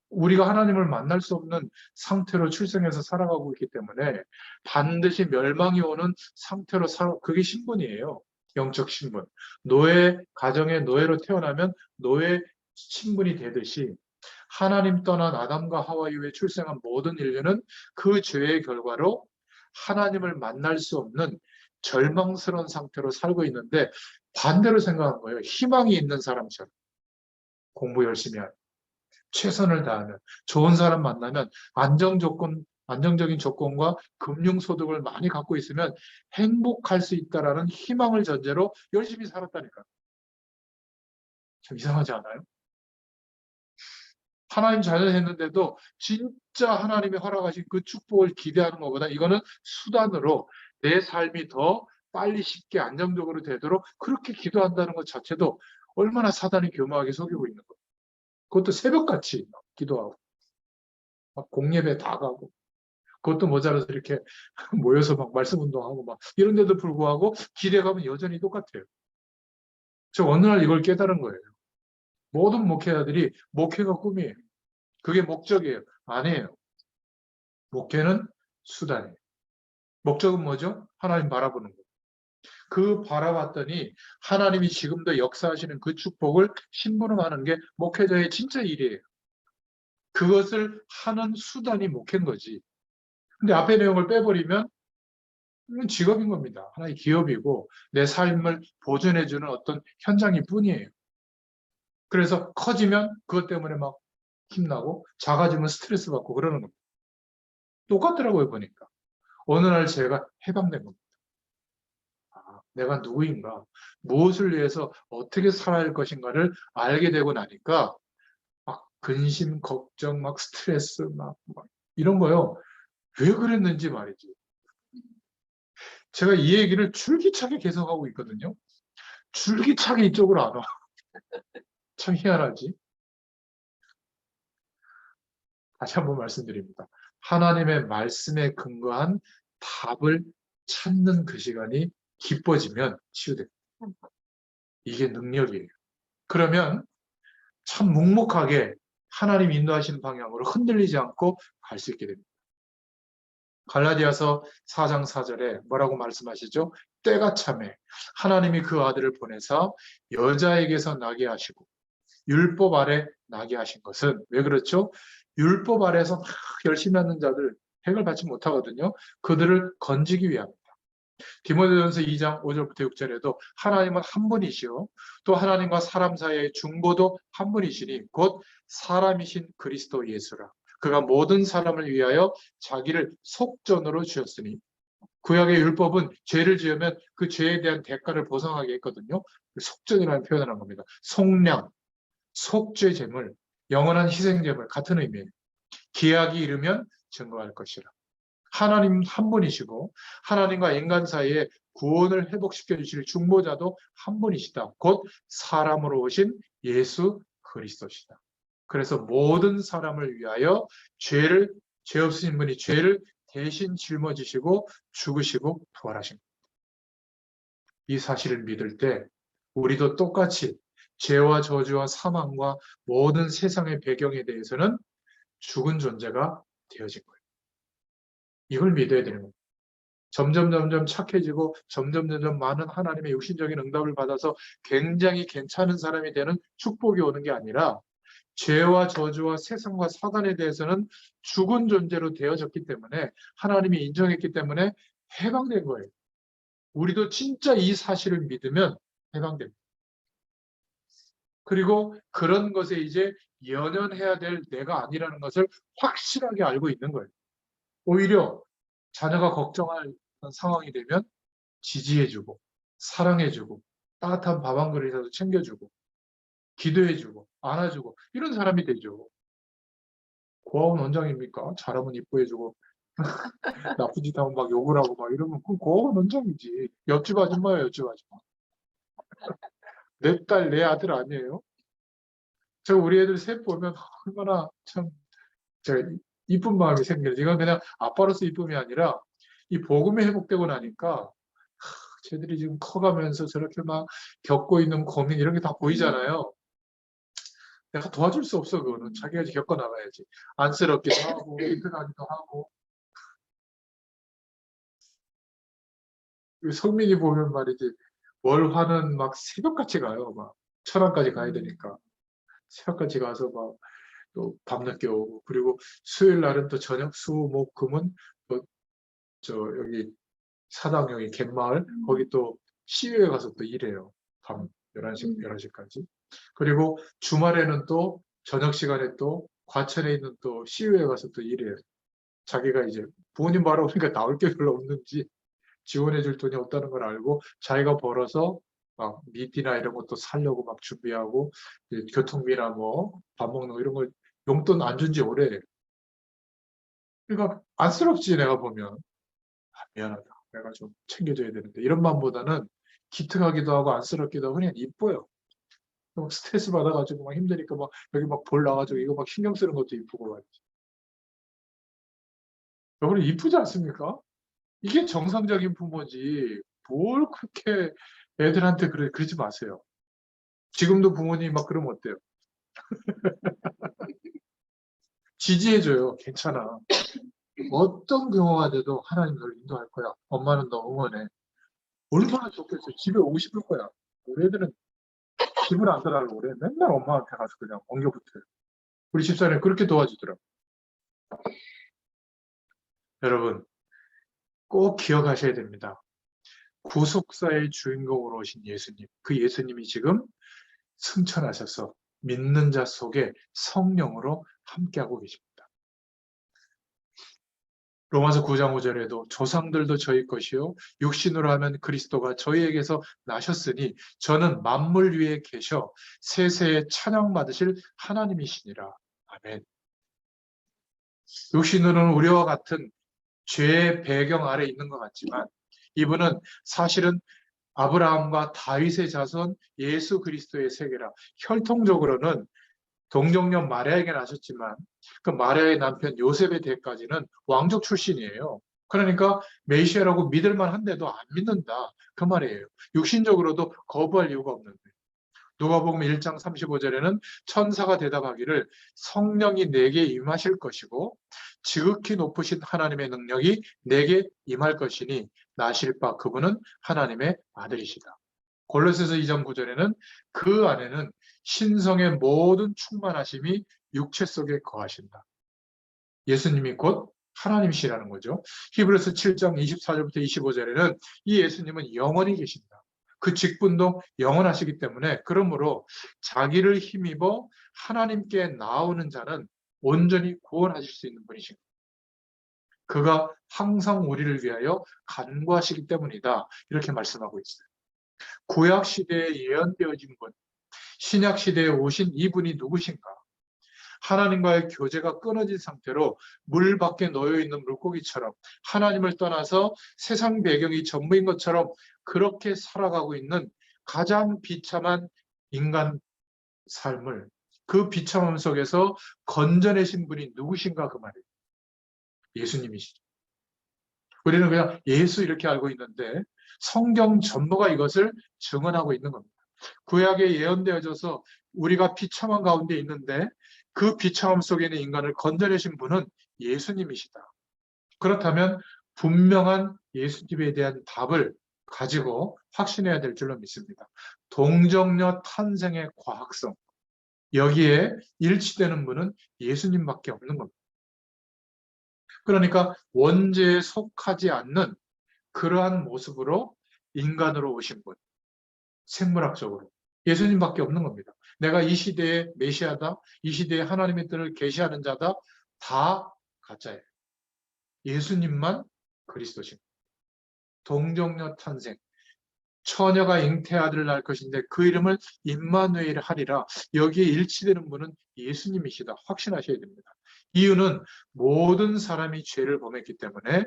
Speaker 1: 우리가 하나님을 만날 수 없는 상태로 출생해서 살아가고 있기 때문에 반드시 멸망이 오는 상태로 그게 신분이에요. 영적 신분. 가정의 노예로 태어나면 노예 신분이 되듯이 하나님 떠난 아담과 하와 이후에 출생한 모든 인류는 그 죄의 결과로 하나님을 만날 수 없는 절망스러운 상태로 살고 있는데 반대로 생각한 거예요. 희망이 있는 사람처럼 공부 열심히 하는, 최선을 다하는, 좋은 사람 만나면 안정 조건 안정적인 조건과 금융소득을 많이 갖고 있으면 행복할 수 있다라는 희망을 전제로 열심히 살았다니까요. 좀 이상하지 않아요? 하나님 자녀했는데도 진짜 하나님이 허락하신 그 축복을 기대하는 것보다 이거는 수단으로 내 삶이 더 빨리 쉽게 안정적으로 되도록 그렇게 기도한다는 것 자체도 얼마나 사단이 교묘하게 속이고 있는 거예요. 그것도 새벽같이 기도하고 막 공예배 다 가고 그것도 모자라서 이렇게 모여서 막 말씀 운동하고 막 이런데도 불구하고 기대감은 여전히 똑같아요. 저 어느 날 이걸 깨달은 거예요. 모든 목회자들이 목회가 꿈이에요. 그게 목적이에요. 아니에요. 목회는 수단이에요. 목적은 뭐죠? 하나님 바라보는 거. 그 바라봤더니 하나님이 지금도 역사하시는 그 축복을 심부름하는 게 목회자의 진짜 일이에요. 그것을 하는 수단이 목회인 거지. 근데 앞에 내용을 빼버리면 이건 직업인 겁니다. 하나의 기업이고 내 삶을 보존해주는 어떤 현장일 뿐이에요. 그래서 커지면 그것 때문에 막 힘나고 작아지면 스트레스 받고 그러는 겁니다. 똑같더라고요, 보니까. 어느 날 제가 해방된 겁니다. 아, 내가 누구인가, 무엇을 위해서 어떻게 살아야 할 것인가를 알게 되고 나니까 막 근심, 걱정, 막 스트레스, 막 이런 거요. 왜 그랬는지 말이지. 제가 이 얘기를 줄기차게 계속하고 있거든요. 줄기차게 이쪽으로 안 와. 참 희한하지. 다시 한번 말씀드립니다. 하나님의 말씀에 근거한 답을 찾는 그 시간이 깊어지면 치유됩니다. 이게 능력이에요. 그러면 참 묵묵하게 하나님 인도하시는 방향으로 흔들리지 않고 갈 수 있게 됩니다. 갈라디아서 4장 4절에 뭐라고 말씀하시죠? 때가 참에 하나님이 그 아들을 보내사 여자에게서 나게 하시고 율법 아래 나게 하신 것은 왜 그렇죠? 율법 아래에서 막 열심히 하는 자들 핵을 받지 못하거든요. 그들을 건지기 위함입니다. 디모데전서 2장 5절부터 6절에도 하나님은 한 분이시요 또 하나님과 사람 사이의 중보도 한 분이시니 곧 사람이신 그리스도 예수라. 그가 모든 사람을 위하여 자기를 속전으로 주셨으니 구약의 율법은 죄를 지으면 그 죄에 대한 대가를 보상하게 했거든요. 속전이라는 표현을 한 겁니다. 속량, 속죄 제물, 영원한 희생 제물 같은 의미예요. 기약이 이르면 증거할 것이라. 하나님 한 분이시고 하나님과 인간 사이에 구원을 회복시켜 주실 중보자도 한 분이시다. 곧 사람으로 오신 예수 그리스도시다. 그래서 모든 사람을 위하여 죄 없으신 분이 죄를 대신 짊어지시고 죽으시고 부활하신 겁니다. 이 사실을 믿을 때 우리도 똑같이 죄와 저주와 사망과 모든 세상의 배경에 대해서는 죽은 존재가 되어진 거예요. 이걸 믿어야 되는 겁니다. 점점 착해지고 점점 많은 하나님의 육신적인 응답을 받아서 굉장히 괜찮은 사람이 되는 축복이 오는 게 아니라 죄와 저주와 세상과 사단에 대해서는 죽은 존재로 되어졌기 때문에 하나님이 인정했기 때문에 해방된 거예요. 우리도 진짜 이 사실을 믿으면 해방됩니다. 그리고 그런 것에 이제 연연해야 될 내가 아니라는 것을 확실하게 알고 있는 거예요. 오히려 자녀가 걱정할 상황이 되면 지지해주고 사랑해주고 따뜻한 밥 한 그릇이라도 챙겨주고 기도해주고 안아주고 이런 사람이 되죠. 고아원 원장입니까? 잘하면 이뻐해주고 나쁜 짓 하면 막 욕을 하고 막 이러면 그건 고아원 원장이지. 옆집 아줌마예요, 옆집 아줌마. 내 딸, 내 아들 아니에요? 제가 우리 애들 셋 보면 얼마나 참 제가 이쁜 마음이 생겨요. 이건 그냥 아빠로서 이쁨이 아니라 이 복음이 회복되고 나니까 쟤들이 지금 커가면서 저렇게 막 겪고 있는 고민 이런 게 다 보이잖아요. 내가 도와줄 수 없어, 그거는. 자기가 겪어 나가야지. 안쓰럽기도 하고 힘들하기도 하고. 성민이 보면 말이지 월화는 막 새벽같이 가요. 막 천안까지 가야 되니까 새벽같이 가서 막 또 밤늦게 오고 그리고 수요일 날은 또 저녁 수목금은 또 저 여기 사당역이 갯마을 거기 또 시외에 가서 또 일해요. 밤 11시까지. 그리고 주말에는 또 저녁 시간에 또 과천에 있는 또 시외에 가서 또 일해요. 자기가 이제 부모님 바라보니까 나올 게 별로 없는지 지원해 줄 돈이 없다는 걸 알고 자기가 벌어서 막 미디나 이런 것도 사려고 막 준비하고 이제 교통비나 뭐 밥 먹는 거 이런 걸 용돈 안 준 지 오래예요. 그러니까 안쓰럽지 내가 보면. 미안하다. 내가 좀 챙겨줘야 되는데 이런 마음보다는 기특하기도 하고 안쓰럽기도 하고 그냥 이뻐요. 막 스트레스 받아가지고 막 힘드니까 막 여기 막 볼 나가지고 이거 막 신경 쓰는 것도 이쁘고 말이지. 여러분 이쁘지 않습니까? 이게 정상적인 부모지. 뭘 그렇게 애들한테 그러지 마세요. 지금도 부모님 막 그러면 어때요? 지지해줘요. 괜찮아. 어떤 경우가 돼도 하나님 널 인도할 거야. 엄마는 너 응원해. 얼마나 좋겠어. 집에 오고 싶을 거야. 우리 애들은 집을 안 떠나려고 그래. 맨날 엄마한테 가서 그냥 엉겨붙어요. 우리 집사람이 그렇게 도와주더라고. 여러분, 꼭 기억하셔야 됩니다. 구속사의 주인공으로 오신 예수님. 그 예수님이 지금 승천하셔서 믿는 자 속에 성령으로 함께하고 계십니다. 로마서 9장 5절에도 조상들도 저희 것이요 육신으로 하면 그리스도가 저희에게서 나셨으니 저는 만물 위에 계셔 세세에 찬양받으실 하나님이시니라. 아멘. 육신으로는 우리와 같은 죄의 배경 아래 있는 것 같지만 이분은 사실은 아브라함과 다윗의 자손 예수 그리스도의 세계라. 혈통적으로는 동정녀 마리아에게 나셨지만 그 마리아의 남편 요셉의 때까지는 왕족 출신이에요. 그러니까 메시아라고 믿을만 한데도 안 믿는다. 그 말이에요. 육신적으로도 거부할 이유가 없는데. 누가복음 1장 35절에는 천사가 대답하기를 성령이 내게 임하실 것이고 지극히 높으신 하나님의 능력이 내게 임할 것이니 나실 바 그분은 하나님의 아들이시다. 골로새서 2장 9절에는 그 안에는 신성의 모든 충만하심이 육체 속에 거하신다. 예수님이 곧 하나님이시라는 거죠. 히브리서 7장 24절부터 25절에는 이 예수님은 영원히 계신다. 그 직분도 영원하시기 때문에 그러므로 자기를 힘입어 하나님께 나오는 자는 온전히 구원하실 수 있는 분이십니다. 그가 항상 우리를 위하여 간구하시기 때문이다. 이렇게 말씀하고 있어요. 구약 시대에 예언되어진 분, 신약 시대에 오신 이분이 누구신가? 하나님과의 교제가 끊어진 상태로 물 밖에 놓여 있는 물고기처럼 하나님을 떠나서 세상 배경이 전부인 것처럼 그렇게 살아가고 있는 가장 비참한 인간 삶을 그 비참함 속에서 건져내신 분이 누구신가 그 말이에요. 예수님이시죠. 우리는 그냥 예수 이렇게 알고 있는데 성경 전부가 이것을 증언하고 있는 겁니다. 구약에 예언되어져서 우리가 비참한 가운데 있는데 그 비참함 속에 있는 인간을 건져내신 분은 예수님이시다. 그렇다면 분명한 예수님에 대한 답을 가지고 확신해야 될 줄로 믿습니다. 동정녀 탄생의 과학성. 여기에 일치되는 분은 예수님밖에 없는 겁니다. 그러니까 원죄에 속하지 않는 그러한 모습으로 인간으로 오신 분. 생물학적으로. 예수님밖에 없는 겁니다. 내가 이 시대의 메시아다, 이 시대의 하나님의 뜻을 계시하는 자다, 다 가짜예요. 예수님만 그리스도십니다. 동정녀 탄생, 처녀가 잉태아들을 낳을 것인데 그 이름을 임마누엘 하리라. 여기에 일치되는 분은 예수님이시다. 확신하셔야 됩니다. 이유는 모든 사람이 죄를 범했기 때문에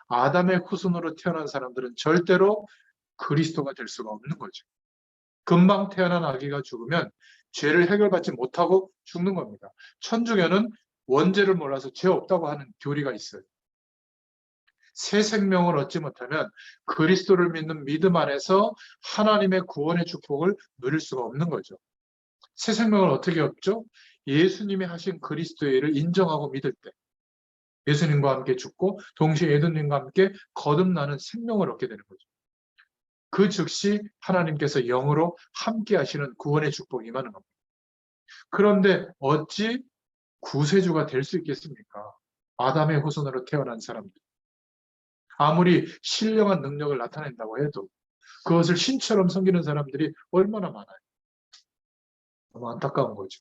Speaker 1: 아담의 후손으로 태어난 사람들은 절대로 그리스도가 될 수가 없는 거죠. 금방 태어난 아기가 죽으면 죄를 해결받지 못하고 죽는 겁니다. 천주교는 원죄를 몰라서 죄 없다고 하는 교리가 있어요. 새 생명을 얻지 못하면 그리스도를 믿는 믿음 안에서 하나님의 구원의 축복을 누릴 수가 없는 거죠. 새 생명을 어떻게 얻죠? 예수님이 하신 그리스도의 일을 인정하고 믿을 때 예수님과 함께 죽고 동시에 예수님과 함께 거듭나는 생명을 얻게 되는 거죠. 그 즉시 하나님께서 영으로 함께 하시는 구원의 축복이 임하는 겁니다. 그런데 어찌 구세주가 될 수 있겠습니까? 아담의 후손으로 태어난 사람들. 아무리 신령한 능력을 나타낸다고 해도 그것을 신처럼 섬기는 사람들이 얼마나 많아요. 너무 안타까운 거죠.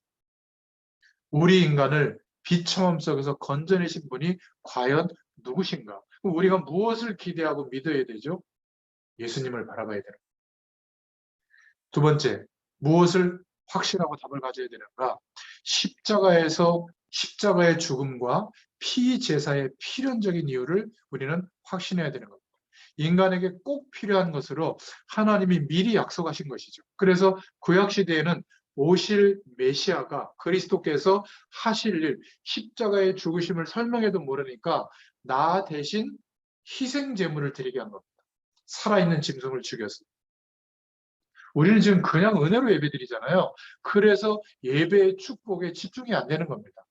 Speaker 1: 우리 인간을 비참함 속에서 건져내신 분이 과연 누구신가? 그럼 우리가 무엇을 기대하고 믿어야 되죠? 예수님을 바라봐야 되는. 두 번째, 무엇을 확신하고 답을 가져야 되는가? 십자가의 죽음과 피제사의 필연적인 이유를 우리는 확신해야 되는 겁니다. 인간에게 꼭 필요한 것으로 하나님이 미리 약속하신 것이죠. 그래서 구약시대에는 오실 메시아가 그리스도께서 하실 일, 십자가의 죽으심을 설명해도 모르니까 나 대신 희생 제물을 드리게 한 겁니다. 살아있는 짐승을 죽였어요. 우리는 지금 그냥 은혜로 예배드리잖아요. 그래서 예배의 축복에 집중이 안 되는 겁니다.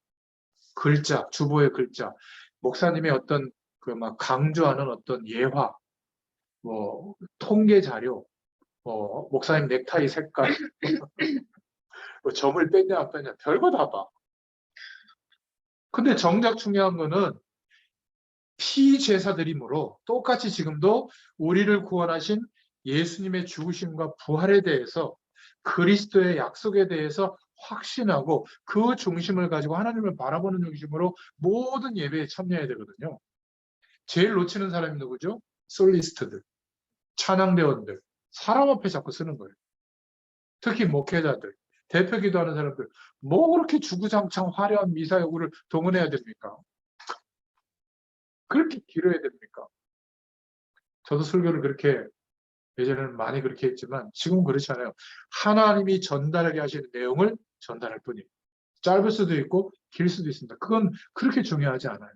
Speaker 1: 글자, 주보의 글자, 목사님의 어떤 그 막 강조하는 어떤 예화, 뭐 통계 자료, 목사님 넥타이 색깔, 뭐 점을 뺐냐 안 뺐냐 별거 다 봐. 근데 정작 중요한 거는 피제사드림으로 똑같이 지금도 우리를 구원하신 예수님의 죽으심과 부활에 대해서 그리스도의 약속에 대해서 확신하고 그 중심을 가지고 하나님을 바라보는 중심으로 모든 예배에 참여해야 되거든요. 제일 놓치는 사람이 누구죠? 솔리스트들, 찬양대원들, 사람 앞에 자꾸 쓰는 거예요. 특히 목회자들, 대표 기도하는 사람들, 뭐 그렇게 주구장창 화려한 미사여구를 동원해야 됩니까? 그렇게 길어야 됩니까? 저도 설교를 그렇게 예전에는 많이 그렇게 했지만 지금은 그렇지 않아요. 하나님이 전달하게 하시는 내용을 전달할 뿐이에요. 짧을 수도 있고 길 수도 있습니다. 그건 그렇게 중요하지 않아요.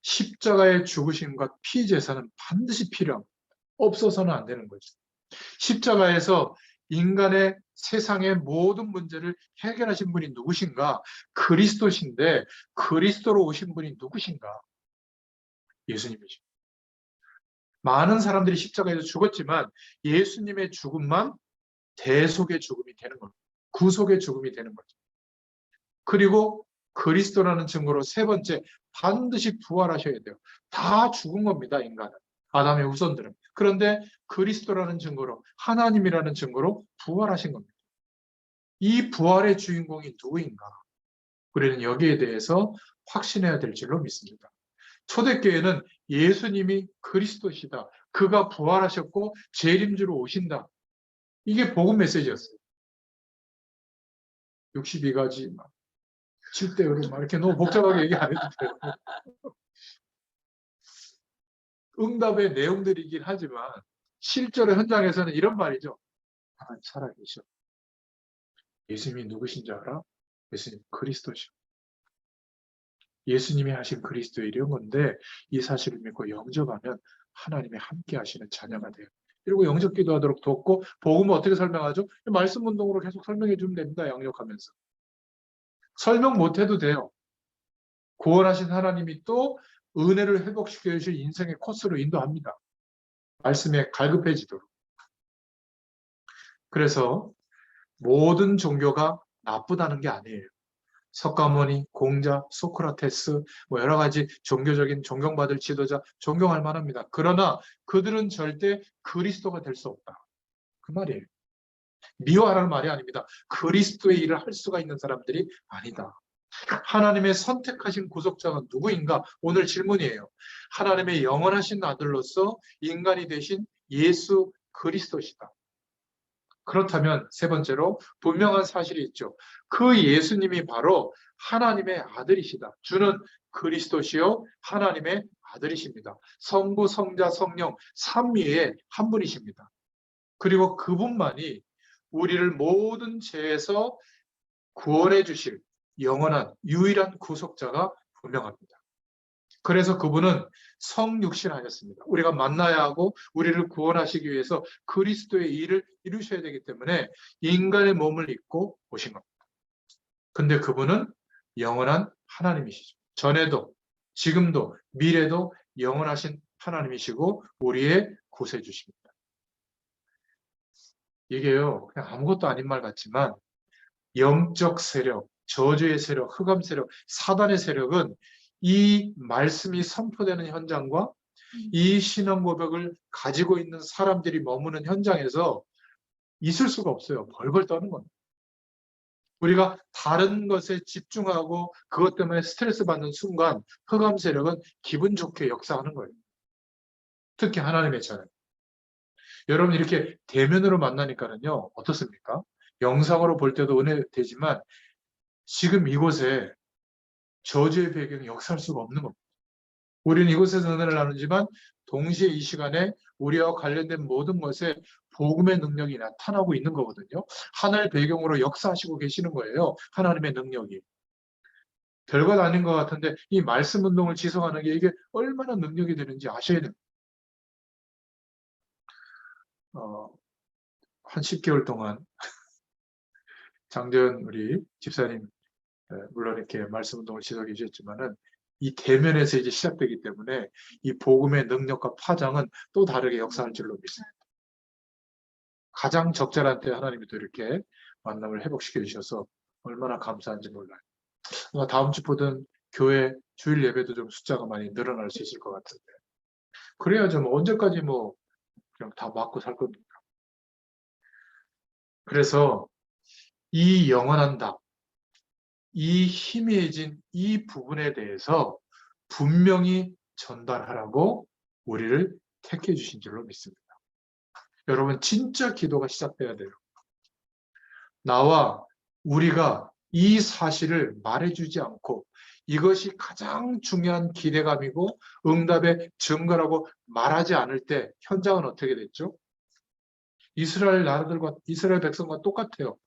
Speaker 1: 십자가의 죽으심과 피제사는 반드시 필요합니다. 없어서는 안 되는 거죠. 십자가에서 인간의 세상의 모든 문제를 해결하신 분이 누구신가? 그리스도신데 그리스도로 오신 분이 누구신가? 예수님이죠. 많은 사람들이 십자가에서 죽었지만 예수님의 죽음만 대속의 죽음이 되는 겁니다. 구속의 죽음이 되는 거죠. 그리고 그리스도라는 증거로 세 번째, 반드시 부활하셔야 돼요. 다 죽은 겁니다, 인간은. 아담의 후손들은. 그런데 그리스도라는 증거로, 하나님이라는 증거로 부활하신 겁니다. 이 부활의 주인공이 누구인가? 우리는 여기에 대해서 확신해야 될 줄로 믿습니다. 초대교회는 예수님이 그리스도시다. 그가 부활하셨고 재림주로 오신다. 이게 복음 메시지였어요. 62가지, 7대으로 이렇게 너무 복잡하게 얘기 안 해도 돼요. 응답의 내용들이긴 하지만 실제로 현장에서는 이런 말이죠. 하나님 살아계셔. 예수님이 누구신지 알아? 예수님 그리스도시오. 예수님이 하신 그리스도 이런 건데 이 사실을 믿고 영접하면 하나님이 함께 하시는 자녀가 돼요. 그리고 영접 기도하도록 돕고 복음을 어떻게 설명하죠? 말씀 운동으로 계속 설명해 주면 됩니다. 양력하면서. 설명 못해도 돼요. 구원하신 하나님이 또 은혜를 회복시켜 주실 인생의 코스로 인도합니다. 말씀에 갈급해지도록. 그래서 모든 종교가 나쁘다는 게 아니에요. 석가모니, 공자, 소크라테스, 뭐 여러 가지 종교적인 존경받을 지도자 존경할 만합니다. 그러나 그들은 절대 그리스도가 될 수 없다. 그 말이에요. 미워하라는 말이 아닙니다. 그리스도의 일을 할 수가 있는 사람들이 아니다. 하나님의 선택하신 구속자가 누구인가? 오늘 질문이에요. 하나님의 영원하신 아들로서 인간이 되신 예수 그리스도시다. 그렇다면 세 번째로 분명한 사실이 있죠. 그 예수님이 바로 하나님의 아들이시다. 주는 그리스도시요 하나님의 아들이십니다. 성부, 성자, 성령 삼위의 한 분이십니다. 그리고 그분만이 우리를 모든 죄에서 구원해 주실 영원한 유일한 구속자가 분명합니다. 그래서 그분은 성육신하셨습니다. 우리가 만나야 하고 우리를 구원하시기 위해서 그리스도의 일을 이루셔야 되기 때문에 인간의 몸을 입고 오신 겁니다. 근데 그분은 영원한 하나님이시죠. 전에도 지금도 미래도 영원하신 하나님이시고 우리의 구세주십니다. 이게요 그냥 아무것도 아닌 말 같지만 영적 세력, 저주의 세력, 흑암 세력, 사단의 세력은 이 말씀이 선포되는 현장과 이 신앙 고백을 가지고 있는 사람들이 머무는 현장에서 있을 수가 없어요. 벌벌 떠는 겁니다. 우리가 다른 것에 집중하고 그것 때문에 스트레스 받는 순간 흑암 세력은 기분 좋게 역사하는 거예요. 특히 하나님의 자녀. 여러분 이렇게 대면으로 만나니까는요. 어떻습니까? 영상으로 볼 때도 은혜되지만 지금 이곳에 저주의 배경이 역사할 수가 없는 겁니다. 우리는 이곳에서 은혜를 나누지만 동시에 이 시간에 우리와 관련된 모든 것에 복음의 능력이 나타나고 있는 거거든요. 하늘 배경으로 역사하시고 계시는 거예요. 하나님의 능력이. 별것 아닌 것 같은데 이 말씀 운동을 지속하는 게 이게 얼마나 능력이 되는지 아셔야 됩니다. 한 10개월 동안 장재현 우리 집사님 물론 이렇게 말씀 운동을 지속해 주셨지만은 이 대면에서 이제 시작되기 때문에 이 복음의 능력과 파장은 또 다르게 역사할 줄로 믿습니다. 가장 적절한 때 하나님이 또 이렇게 만남을 회복시켜 주셔서 얼마나 감사한지 몰라요. 아마 다음 주 보던 교회 주일 예배도 좀 숫자가 많이 늘어날 수 있을 것 같은데 그래야죠. 뭐 언제까지 뭐 그냥 다 맞고 살 겁니까? 그래서 이 영원한 답, 이 희미해진 이 부분에 대해서 분명히 전달하라고 우리를 택해 주신 줄로 믿습니다. 여러분 진짜 기도가 시작돼야 돼요. 나와 우리가 이 사실을 말해주지 않고 이것이 가장 중요한 기대감이고 응답의 증거라고 말하지 않을 때 현장은 어떻게 됐죠? 이스라엘 나라들과 이스라엘 백성과 똑같아요.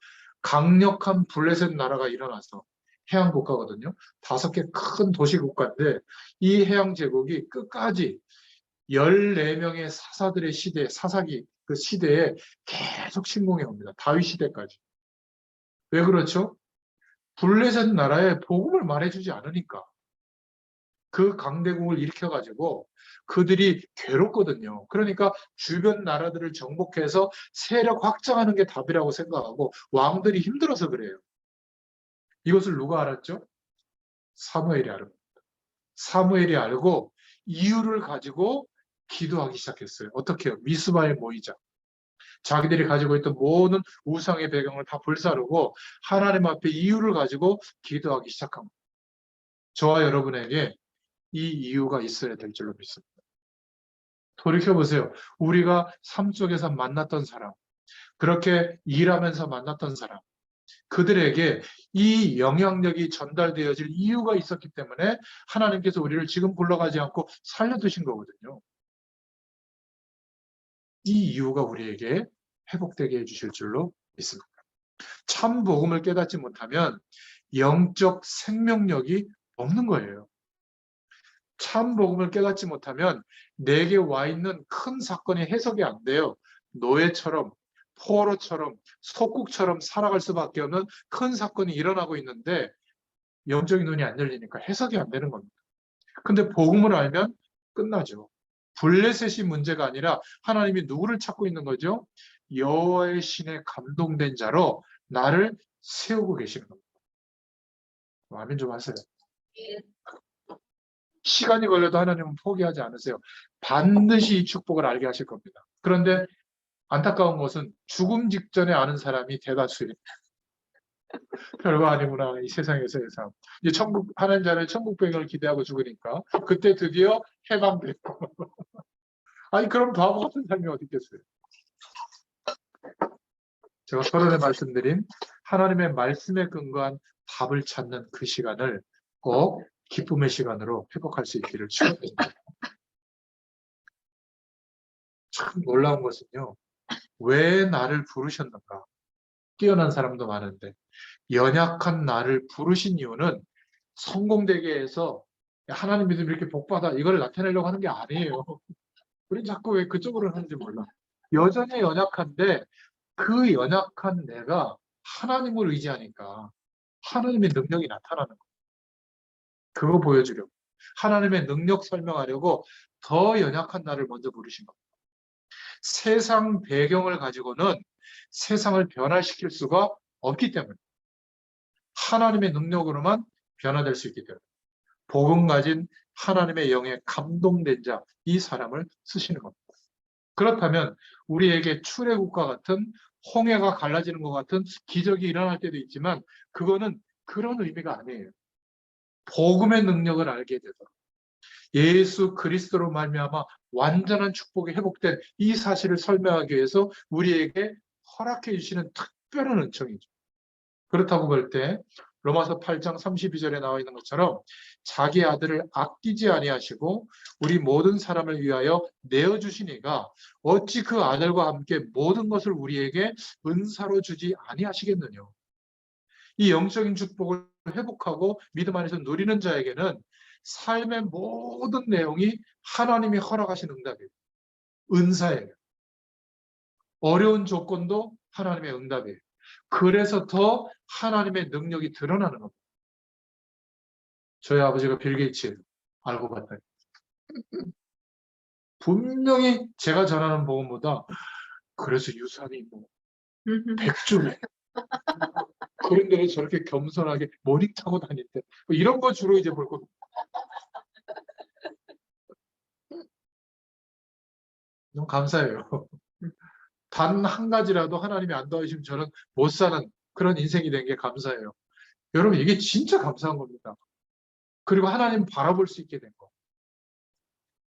Speaker 1: 강력한 블레셋 나라가 일어나서 해양 국가거든요. 5개 큰 도시 국가인데 이 해양 제국이 끝까지 14명의 사사들의 시대, 사사기 그 시대에 계속 침공해 옵니다. 다윗 시대까지. 왜 그렇죠? 블레셋 나라에 복음을 말해주지 않으니까. 그 강대국을 일으켜가지고 그들이 괴롭거든요. 그러니까 주변 나라들을 정복해서 세력 확장하는 게 답이라고 생각하고 왕들이 힘들어서 그래요. 이것을 누가 알았죠? 사무엘이 알았습니다. 사무엘이 알고 이유를 가지고 기도하기 시작했어요. 어떻게 해요? 미스바에 모이자. 자기들이 가지고 있던 모든 우상의 배경을 다 불사르고 하나님 앞에 이유를 가지고 기도하기 시작한 거예요. 저와 여러분에게 이 이유가 있어야 될 줄로 믿습니다. 돌이켜보세요. 우리가 삶 속에서 만났던 사람, 그렇게 일하면서 만났던 사람, 그들에게 이 영향력이 전달되어질 이유가 있었기 때문에 하나님께서 우리를 지금 불러가지 않고 살려두신 거거든요. 이 이유가 우리에게 회복되게 해주실 줄로 믿습니다. 참 복음을 깨닫지 못하면 영적 생명력이 없는 거예요. 참 복음을 깨닫지 못하면 내게 와 있는 큰 사건이 해석이 안 돼요. 노예처럼, 포로처럼, 속국처럼 살아갈 수밖에 없는 큰 사건이 일어나고 있는데 영적인 눈이 안 열리니까 해석이 안 되는 겁니다. 근데 복음을 알면 끝나죠. 블레셋이 문제가 아니라 하나님이 누구를 찾고 있는 거죠? 여호와의 신에 감동된 자로 나를 세우고 계시는 겁니다. 아멘 좀 하세요. 시간이 걸려도 하나님은 포기하지 않으세요. 반드시 이 축복을 알게 하실 겁니다. 그런데 안타까운 것은 죽음 직전에 아는 사람이 대다수예요. 별거 아니구나 이 세상에서의 삶. 이제 천국 하나님 자녀의 천국 배경을 기대하고 죽으니까 그때 드디어 해방됐고. 아니 그럼 바보 같은 삶이 어디 있겠어요. 제가 서론에 말씀드린 하나님의 말씀에 근거한 답을 찾는 그 시간을 꼭 기쁨의 시간으로 회복할 수 있기를 축원드립니다. 참 놀라운 것은요. 왜 나를 부르셨는가? 뛰어난 사람도 많은데 연약한 나를 부르신 이유는 성공되게 해서 하나님 믿으면 이렇게 복받아 이걸 나타내려고 하는 게 아니에요. 우린 자꾸 왜 그쪽으로 하는지 몰라. 여전히 연약한데 그 연약한 내가 하나님을 의지하니까 하나님의 능력이 나타나는 거예요. 그거 보여주려고. 하나님의 능력 설명하려고 더 연약한 나를 먼저 부르신 겁니다. 세상 배경을 가지고는 세상을 변화시킬 수가 없기 때문에 하나님의 능력으로만 변화될 수 있기 때문에 복음 가진 하나님의 영에 감동된 자, 이 사람을 쓰시는 겁니다. 그렇다면 우리에게 출애굽과 같은 홍해가 갈라지는 것 같은 기적이 일어날 때도 있지만 그거는 그런 의미가 아니에요. 복음의 능력을 알게 되도록 예수 그리스도로 말미암아 완전한 축복이 회복된 이 사실을 설명하기 위해서 우리에게 허락해 주시는 특별한 은총이죠. 그렇다고 볼 때 로마서 8장 32절에 나와 있는 것처럼 자기 아들을 아끼지 아니하시고 우리 모든 사람을 위하여 내어주시니가 어찌 그 아들과 함께 모든 것을 우리에게 은사로 주지 아니하시겠느냐. 이 영적인 축복을 회복하고 믿음 안에서 누리는 자에게는 삶의 모든 내용이 하나님이 허락하신 응답이에요. 은사예요. 어려운 조건도 하나님의 응답이에요. 그래서 더 하나님의 능력이 드러나는 겁니다. 저희 아버지가 빌 게이츠 알고 봤더니 분명히 제가 전하는 복음보다 그래서 유산이 뭐 100조네. 그런데 저렇게 겸손하게 모닝 타고 다닐 때 이런 거 주로 이제 볼 겁니다. 너무 감사해요. 단 한 가지라도 하나님이 안 도와주시면 저는 못 사는 그런 인생이 된 게 감사해요. 여러분 이게 진짜 감사한 겁니다. 그리고 하나님 바라볼 수 있게 된 거.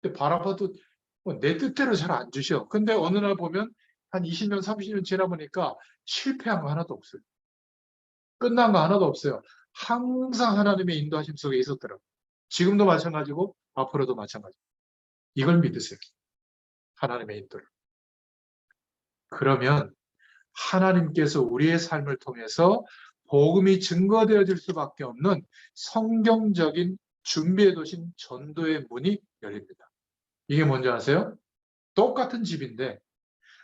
Speaker 1: 근데 바라봐도 내 뜻대로 잘 안 주셔. 근데 어느 날 보면 한 20년, 30년 지나 보니까 실패한 거 하나도 없어요. 끝난 거 하나도 없어요. 항상 하나님의 인도하심 속에 있었더라고요. 지금도 마찬가지고 앞으로도 마찬가지. 이걸 믿으세요. 하나님의 인도를. 그러면 하나님께서 우리의 삶을 통해서 복음이 증거되어질 수밖에 없는 성경적인 준비해 두신 전도의 문이 열립니다. 이게 뭔지 아세요? 똑같은 집인데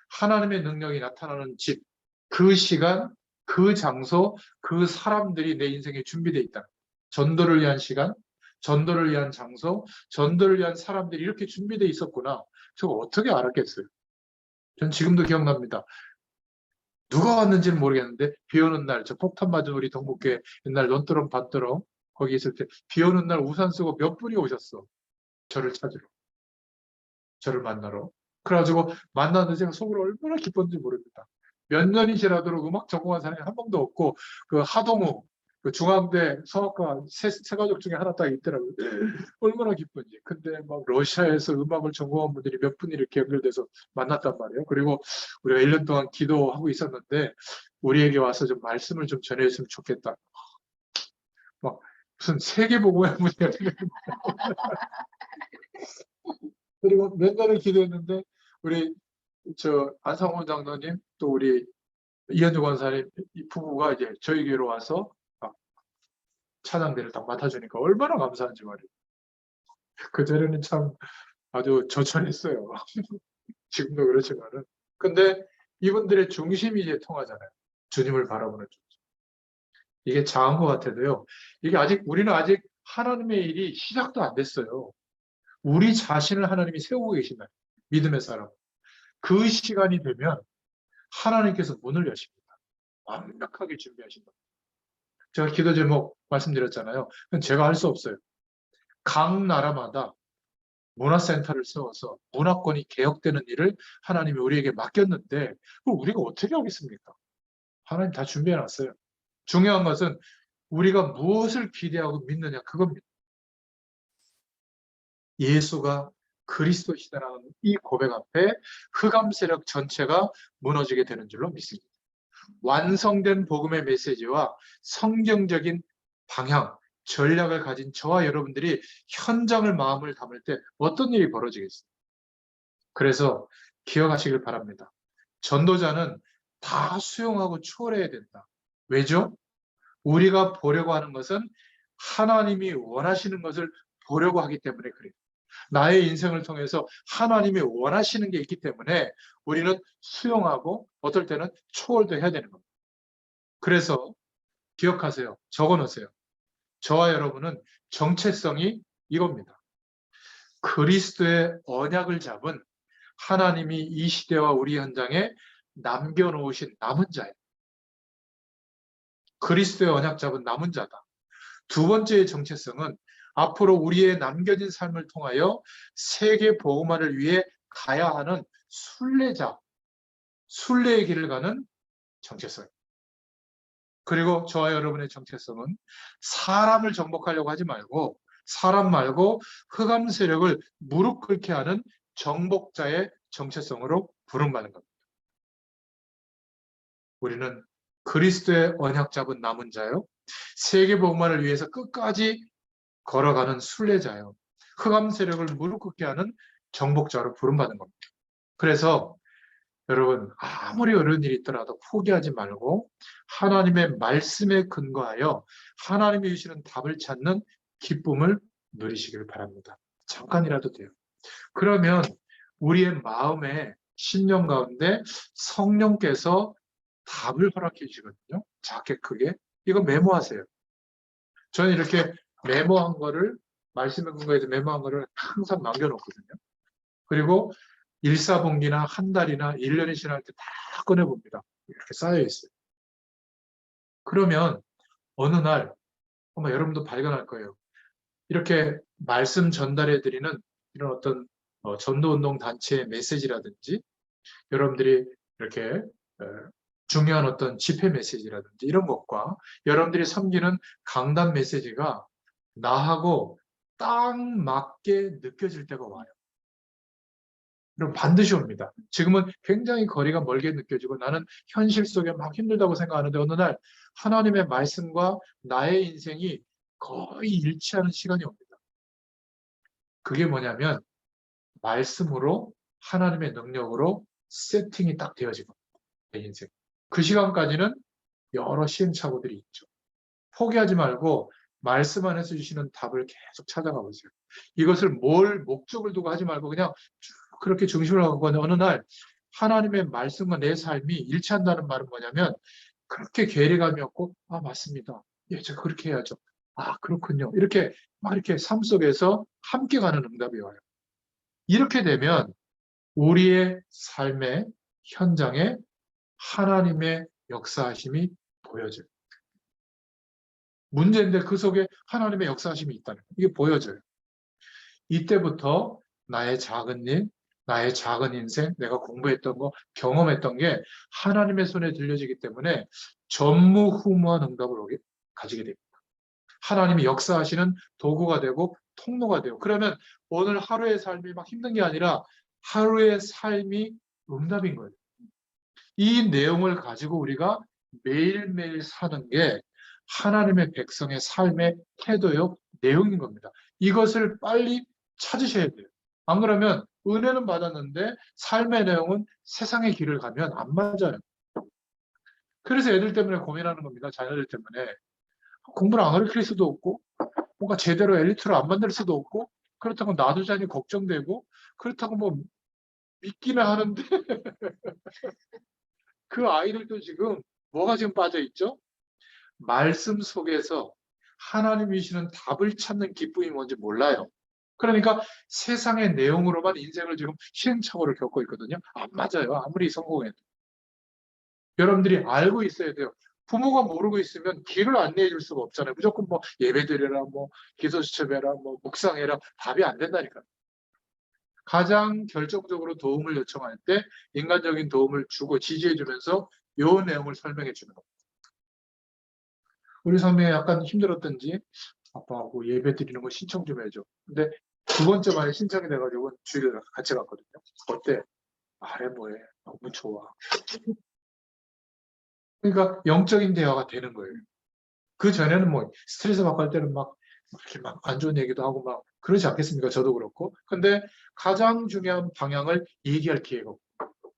Speaker 1: 하나님의 능력이 나타나는 집, 그 시간, 그 장소, 그 사람들이 내 인생에 준비되어 있다. 전도를 위한 시간, 전도를 위한 장소, 전도를 위한 사람들이 이렇게 준비되어 있었구나. 저거 어떻게 알았겠어요? 전 지금도 기억납니다. 누가 왔는지는 모르겠는데 비 오는 날, 저 폭탄 맞은 우리 동국교회 옛날 논두렁 밭두렁 거기 있을 때 비 오는 날 우산 쓰고 몇 분이 오셨어. 저를 찾으러. 저를 만나러. 그래가지고 만났는데 제가 속으로 얼마나 기뻤는지 모릅니다. 몇 년이 지나도록 음악 전공한 사람이 한 명도 없고 그 하동우 그 중앙대 성악가 세 가족 중에 하나 딱 있더라고요. 얼마나 기쁜지. 근데 막 러시아에서 음악을 전공한 분들이 몇 분이 이렇게 연결돼서 만났단 말이에요. 그리고 우리가 1년 동안 기도하고 있었는데 우리에게 와서 좀 말씀을 좀 전해줬으면 좋겠다. 막 무슨 세계복음의 문제가 그리고 몇 년을 기도했는데 우리 저 안상훈 장로님 또 우리 이현주 권사님 이 부부가 이제 저희 교회로 와서 막 찬양대를 딱 맡아주니까 얼마나 감사한지 말이에요. 그전에는 참 아주 저천했어요. 지금도 그렇지만은. 근데 이분들의 중심이 이제 통하잖아요. 주님을 바라보는 중심. 이게 작은 것 같아도요. 이게 우리는 아직 하나님의 일이 시작도 안 됐어요. 우리 자신을 하나님이 세우고 계신다. 믿음의 사람. 그 시간이 되면 하나님께서 문을 여십니다. 완벽하게 준비하신다. 제가 기도 제목 말씀드렸잖아요. 그건 제가 할 수 없어요. 각 나라마다 문화센터를 세워서 문화권이 개혁되는 일을 하나님이 우리에게 맡겼는데 그걸 우리가 어떻게 하겠습니까? 하나님 다 준비해 놨어요. 중요한 것은 우리가 무엇을 기대하고 믿느냐 그겁니다. 예수가 그리스도시다라는 이 고백 앞에 흑암 세력 전체가 무너지게 되는 줄로 믿습니다. 완성된 복음의 메시지와 성경적인 방향, 전략을 가진 저와 여러분들이 현장을 마음을 담을 때 어떤 일이 벌어지겠어요? 그래서 기억하시길 바랍니다. 전도자는 다 수용하고 초월해야 된다. 왜죠? 우리가 보려고 하는 것은 하나님이 원하시는 것을 보려고 하기 때문에 그래요. 나의 인생을 통해서 하나님이 원하시는 게 있기 때문에 우리는 수용하고 어떨 때는 초월도 해야 되는 겁니다. 그래서 기억하세요. 적어놓으세요. 저와 여러분은 정체성이 이겁니다. 그리스도의 언약을 잡은 하나님이 이 시대와 우리 현장에 남겨놓으신 남은 자예요. 그리스도의 언약 잡은 남은 자다. 두 번째의 정체성은 앞으로 우리의 남겨진 삶을 통하여 세계 복음화를 위해 가야 하는 순례자, 순례의 길을 가는 정체성. 그리고 저와 여러분의 정체성은 사람을 정복하려고 하지 말고 사람 말고 흑암 세력을 무릎 꿇게 하는 정복자의 정체성으로 부름받는 겁니다. 우리는 그리스도의 언약 잡은 남은 자요. 세계 복음화를 위해서 끝까지 걸어가는 순례자요. 흑암 세력을 무릎 꿇게 하는 정복자로 부름받는 겁니다. 그래서 여러분 아무리 어려운 일이 있더라도 포기하지 말고 하나님의 말씀에 근거하여 하나님이 주시는 답을 찾는 기쁨을 누리시길 바랍니다. 잠깐이라도 돼요. 그러면 우리의 마음에 신령 가운데 성령께서 답을 허락해 주시거든요. 작게 크게. 이거 메모하세요. 저는 이렇게 메모한 거를 말씀의 근거에서 메모한 거를 항상 남겨놓거든요. 그리고 일사분기나 한 달이나 1년이 지날 때 다 꺼내봅니다. 이렇게 쌓여 있어요. 그러면 어느 날 아마 여러분도 발견할 거예요. 이렇게 말씀 전달해 드리는 이런 어떤 전도운동 단체의 메시지라든지 여러분들이 이렇게 중요한 어떤 집회 메시지라든지 이런 것과 여러분들이 섬기는 강단 메시지가 나하고 딱 맞게 느껴질 때가 와요. 그럼 반드시 옵니다. 지금은 굉장히 거리가 멀게 느껴지고 나는 현실 속에 막 힘들다고 생각하는데 어느 날 하나님의 말씀과 나의 인생이 거의 일치하는 시간이 옵니다. 그게 뭐냐면 말씀으로 하나님의 능력으로 세팅이 딱 되어진 겁니다. 내 인생. 그 시간까지는 여러 시행착오들이 있죠. 포기하지 말고 말씀 안에서 주시는 답을 계속 찾아가 보세요. 이것을 뭘 목적을 두고 하지 말고 그냥 쭉 그렇게 중심을 하고 어느 날 하나님의 말씀과 내 삶이 일치한다는 말은 뭐냐면 그렇게 괴리감이 없고 아 맞습니다. 예, 제가 그렇게 해야죠. 아 그렇군요. 이렇게 막 이렇게 삶 속에서 함께 가는 응답이 와요. 이렇게 되면 우리의 삶의 현장에 하나님의 역사하심이 보여져요. 문제인데 그 속에 하나님의 역사하심이 있다는 거예요. 이게 보여져요. 이때부터 나의 작은 일, 나의 작은 인생, 내가 공부했던 거, 경험했던 게 하나님의 손에 들려지기 때문에 전무후무한 응답을 가지게 됩니다. 하나님이 역사하시는 도구가 되고 통로가 되고 그러면 오늘 하루의 삶이 막 힘든 게 아니라 하루의 삶이 응답인 거예요. 이 내용을 가지고 우리가 매일매일 사는 게 하나님의 백성의 삶의 태도요, 내용인 겁니다. 이것을 빨리 찾으셔야 돼요. 안 그러면 은혜는 받았는데 삶의 내용은 세상의 길을 가면 안 맞아요. 그래서 애들 때문에 고민하는 겁니다. 자녀들 때문에. 공부를 안 가르칠 수도 없고 뭔가 제대로 엘리트로 안 만들 수도 없고 그렇다고 놔두자니 걱정되고 그렇다고 뭐 믿기는 하는데 그 아이들도 지금 뭐가 지금 빠져 있죠? 말씀 속에서 하나님이 주시는 답을 찾는 기쁨이 뭔지 몰라요. 그러니까 세상의 내용으로만 인생을 지금 시행착오를 겪고 있거든요. 안 맞아요. 아무리 성공해도. 여러분들이 알고 있어야 돼요. 부모가 모르고 있으면 길을 안내해 줄 수가 없잖아요. 무조건 뭐 예배드려라, 뭐 기도수첩해라, 뭐 묵상해라. 답이 안 된다니까요. 가장 결정적으로 도움을 요청할 때 인간적인 도움을 주고 지지해 주면서 요 내용을 설명해 주는 겁니다. 우리 성명에 약간 힘들었던지 아빠하고 예배 드리는 거 신청 좀 해줘. 근데 두 번째 만에 신청이 돼가지고 주일에 같이 갔거든요. 어때? 말해 뭐해. 너무 좋아. 그러니까 영적인 대화가 되는 거예요. 그 전에는 뭐 스트레스 받고 할 때는 막 이렇게 막 안 좋은 얘기도 하고 막 그러지 않겠습니까? 저도 그렇고. 근데 가장 중요한 방향을 얘기할 기회가 없고.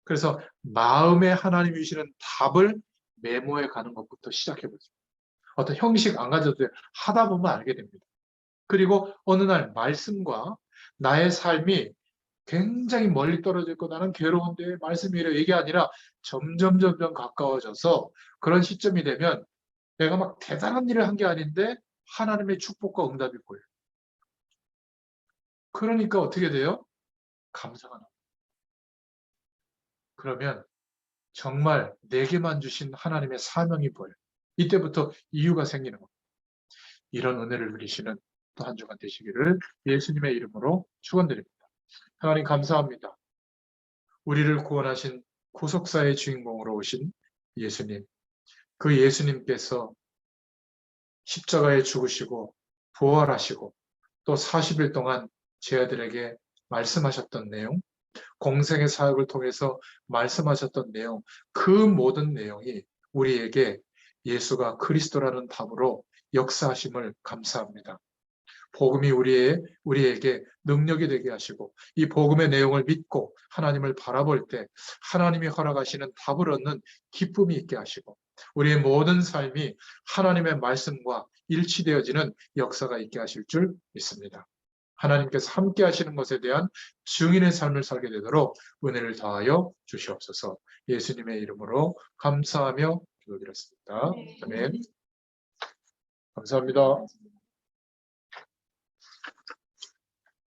Speaker 1: 그래서 마음에 하나님이 주시는 답을 메모해 가는 것부터 시작해 보죠. 어떤 형식 안 가져도 돼요. 하다 보면 알게 됩니다. 그리고 어느 날 말씀과 나의 삶이 굉장히 멀리 떨어져 있고 나는 괴로운데 말씀이 이래 이게 아니라 점점 가까워져서 그런 시점이 되면 내가 막 대단한 일을 한 게 아닌데 하나님의 축복과 응답이 보여요. 그러니까 어떻게 돼요? 감사가 나요. 그러면 정말 내게만 주신 하나님의 사명이 보여요. 이때부터 이유가 생기는 겁니다. 이런 은혜를 누리시는 또 한 주간 되시기를 예수님의 이름으로 축원드립니다. 하나님 감사합니다. 우리를 구원하신 구속사의 주인공으로 오신 예수님, 그 예수님께서 십자가에 죽으시고 부활하시고 또 40일 동안 제자들에게 말씀하셨던 내용, 공생의 사역을 통해서 말씀하셨던 내용, 그 모든 내용이 우리에게 예수가 그리스도라는 답으로 역사하심을 감사합니다. 복음이 우리에게 능력이 되게 하시고 이 복음의 내용을 믿고 하나님을 바라볼 때 하나님이 허락하시는 답을 얻는 기쁨이 있게 하시고 우리의 모든 삶이 하나님의 말씀과 일치되어지는 역사가 있게 하실 줄 믿습니다. 하나님께서 함께 하시는 것에 대한 증인의 삶을 살게 되도록 은혜를 더하여 주시옵소서. 예수님의 이름으로 감사하며 기도드렸습니다. 아멘. 감사합니다.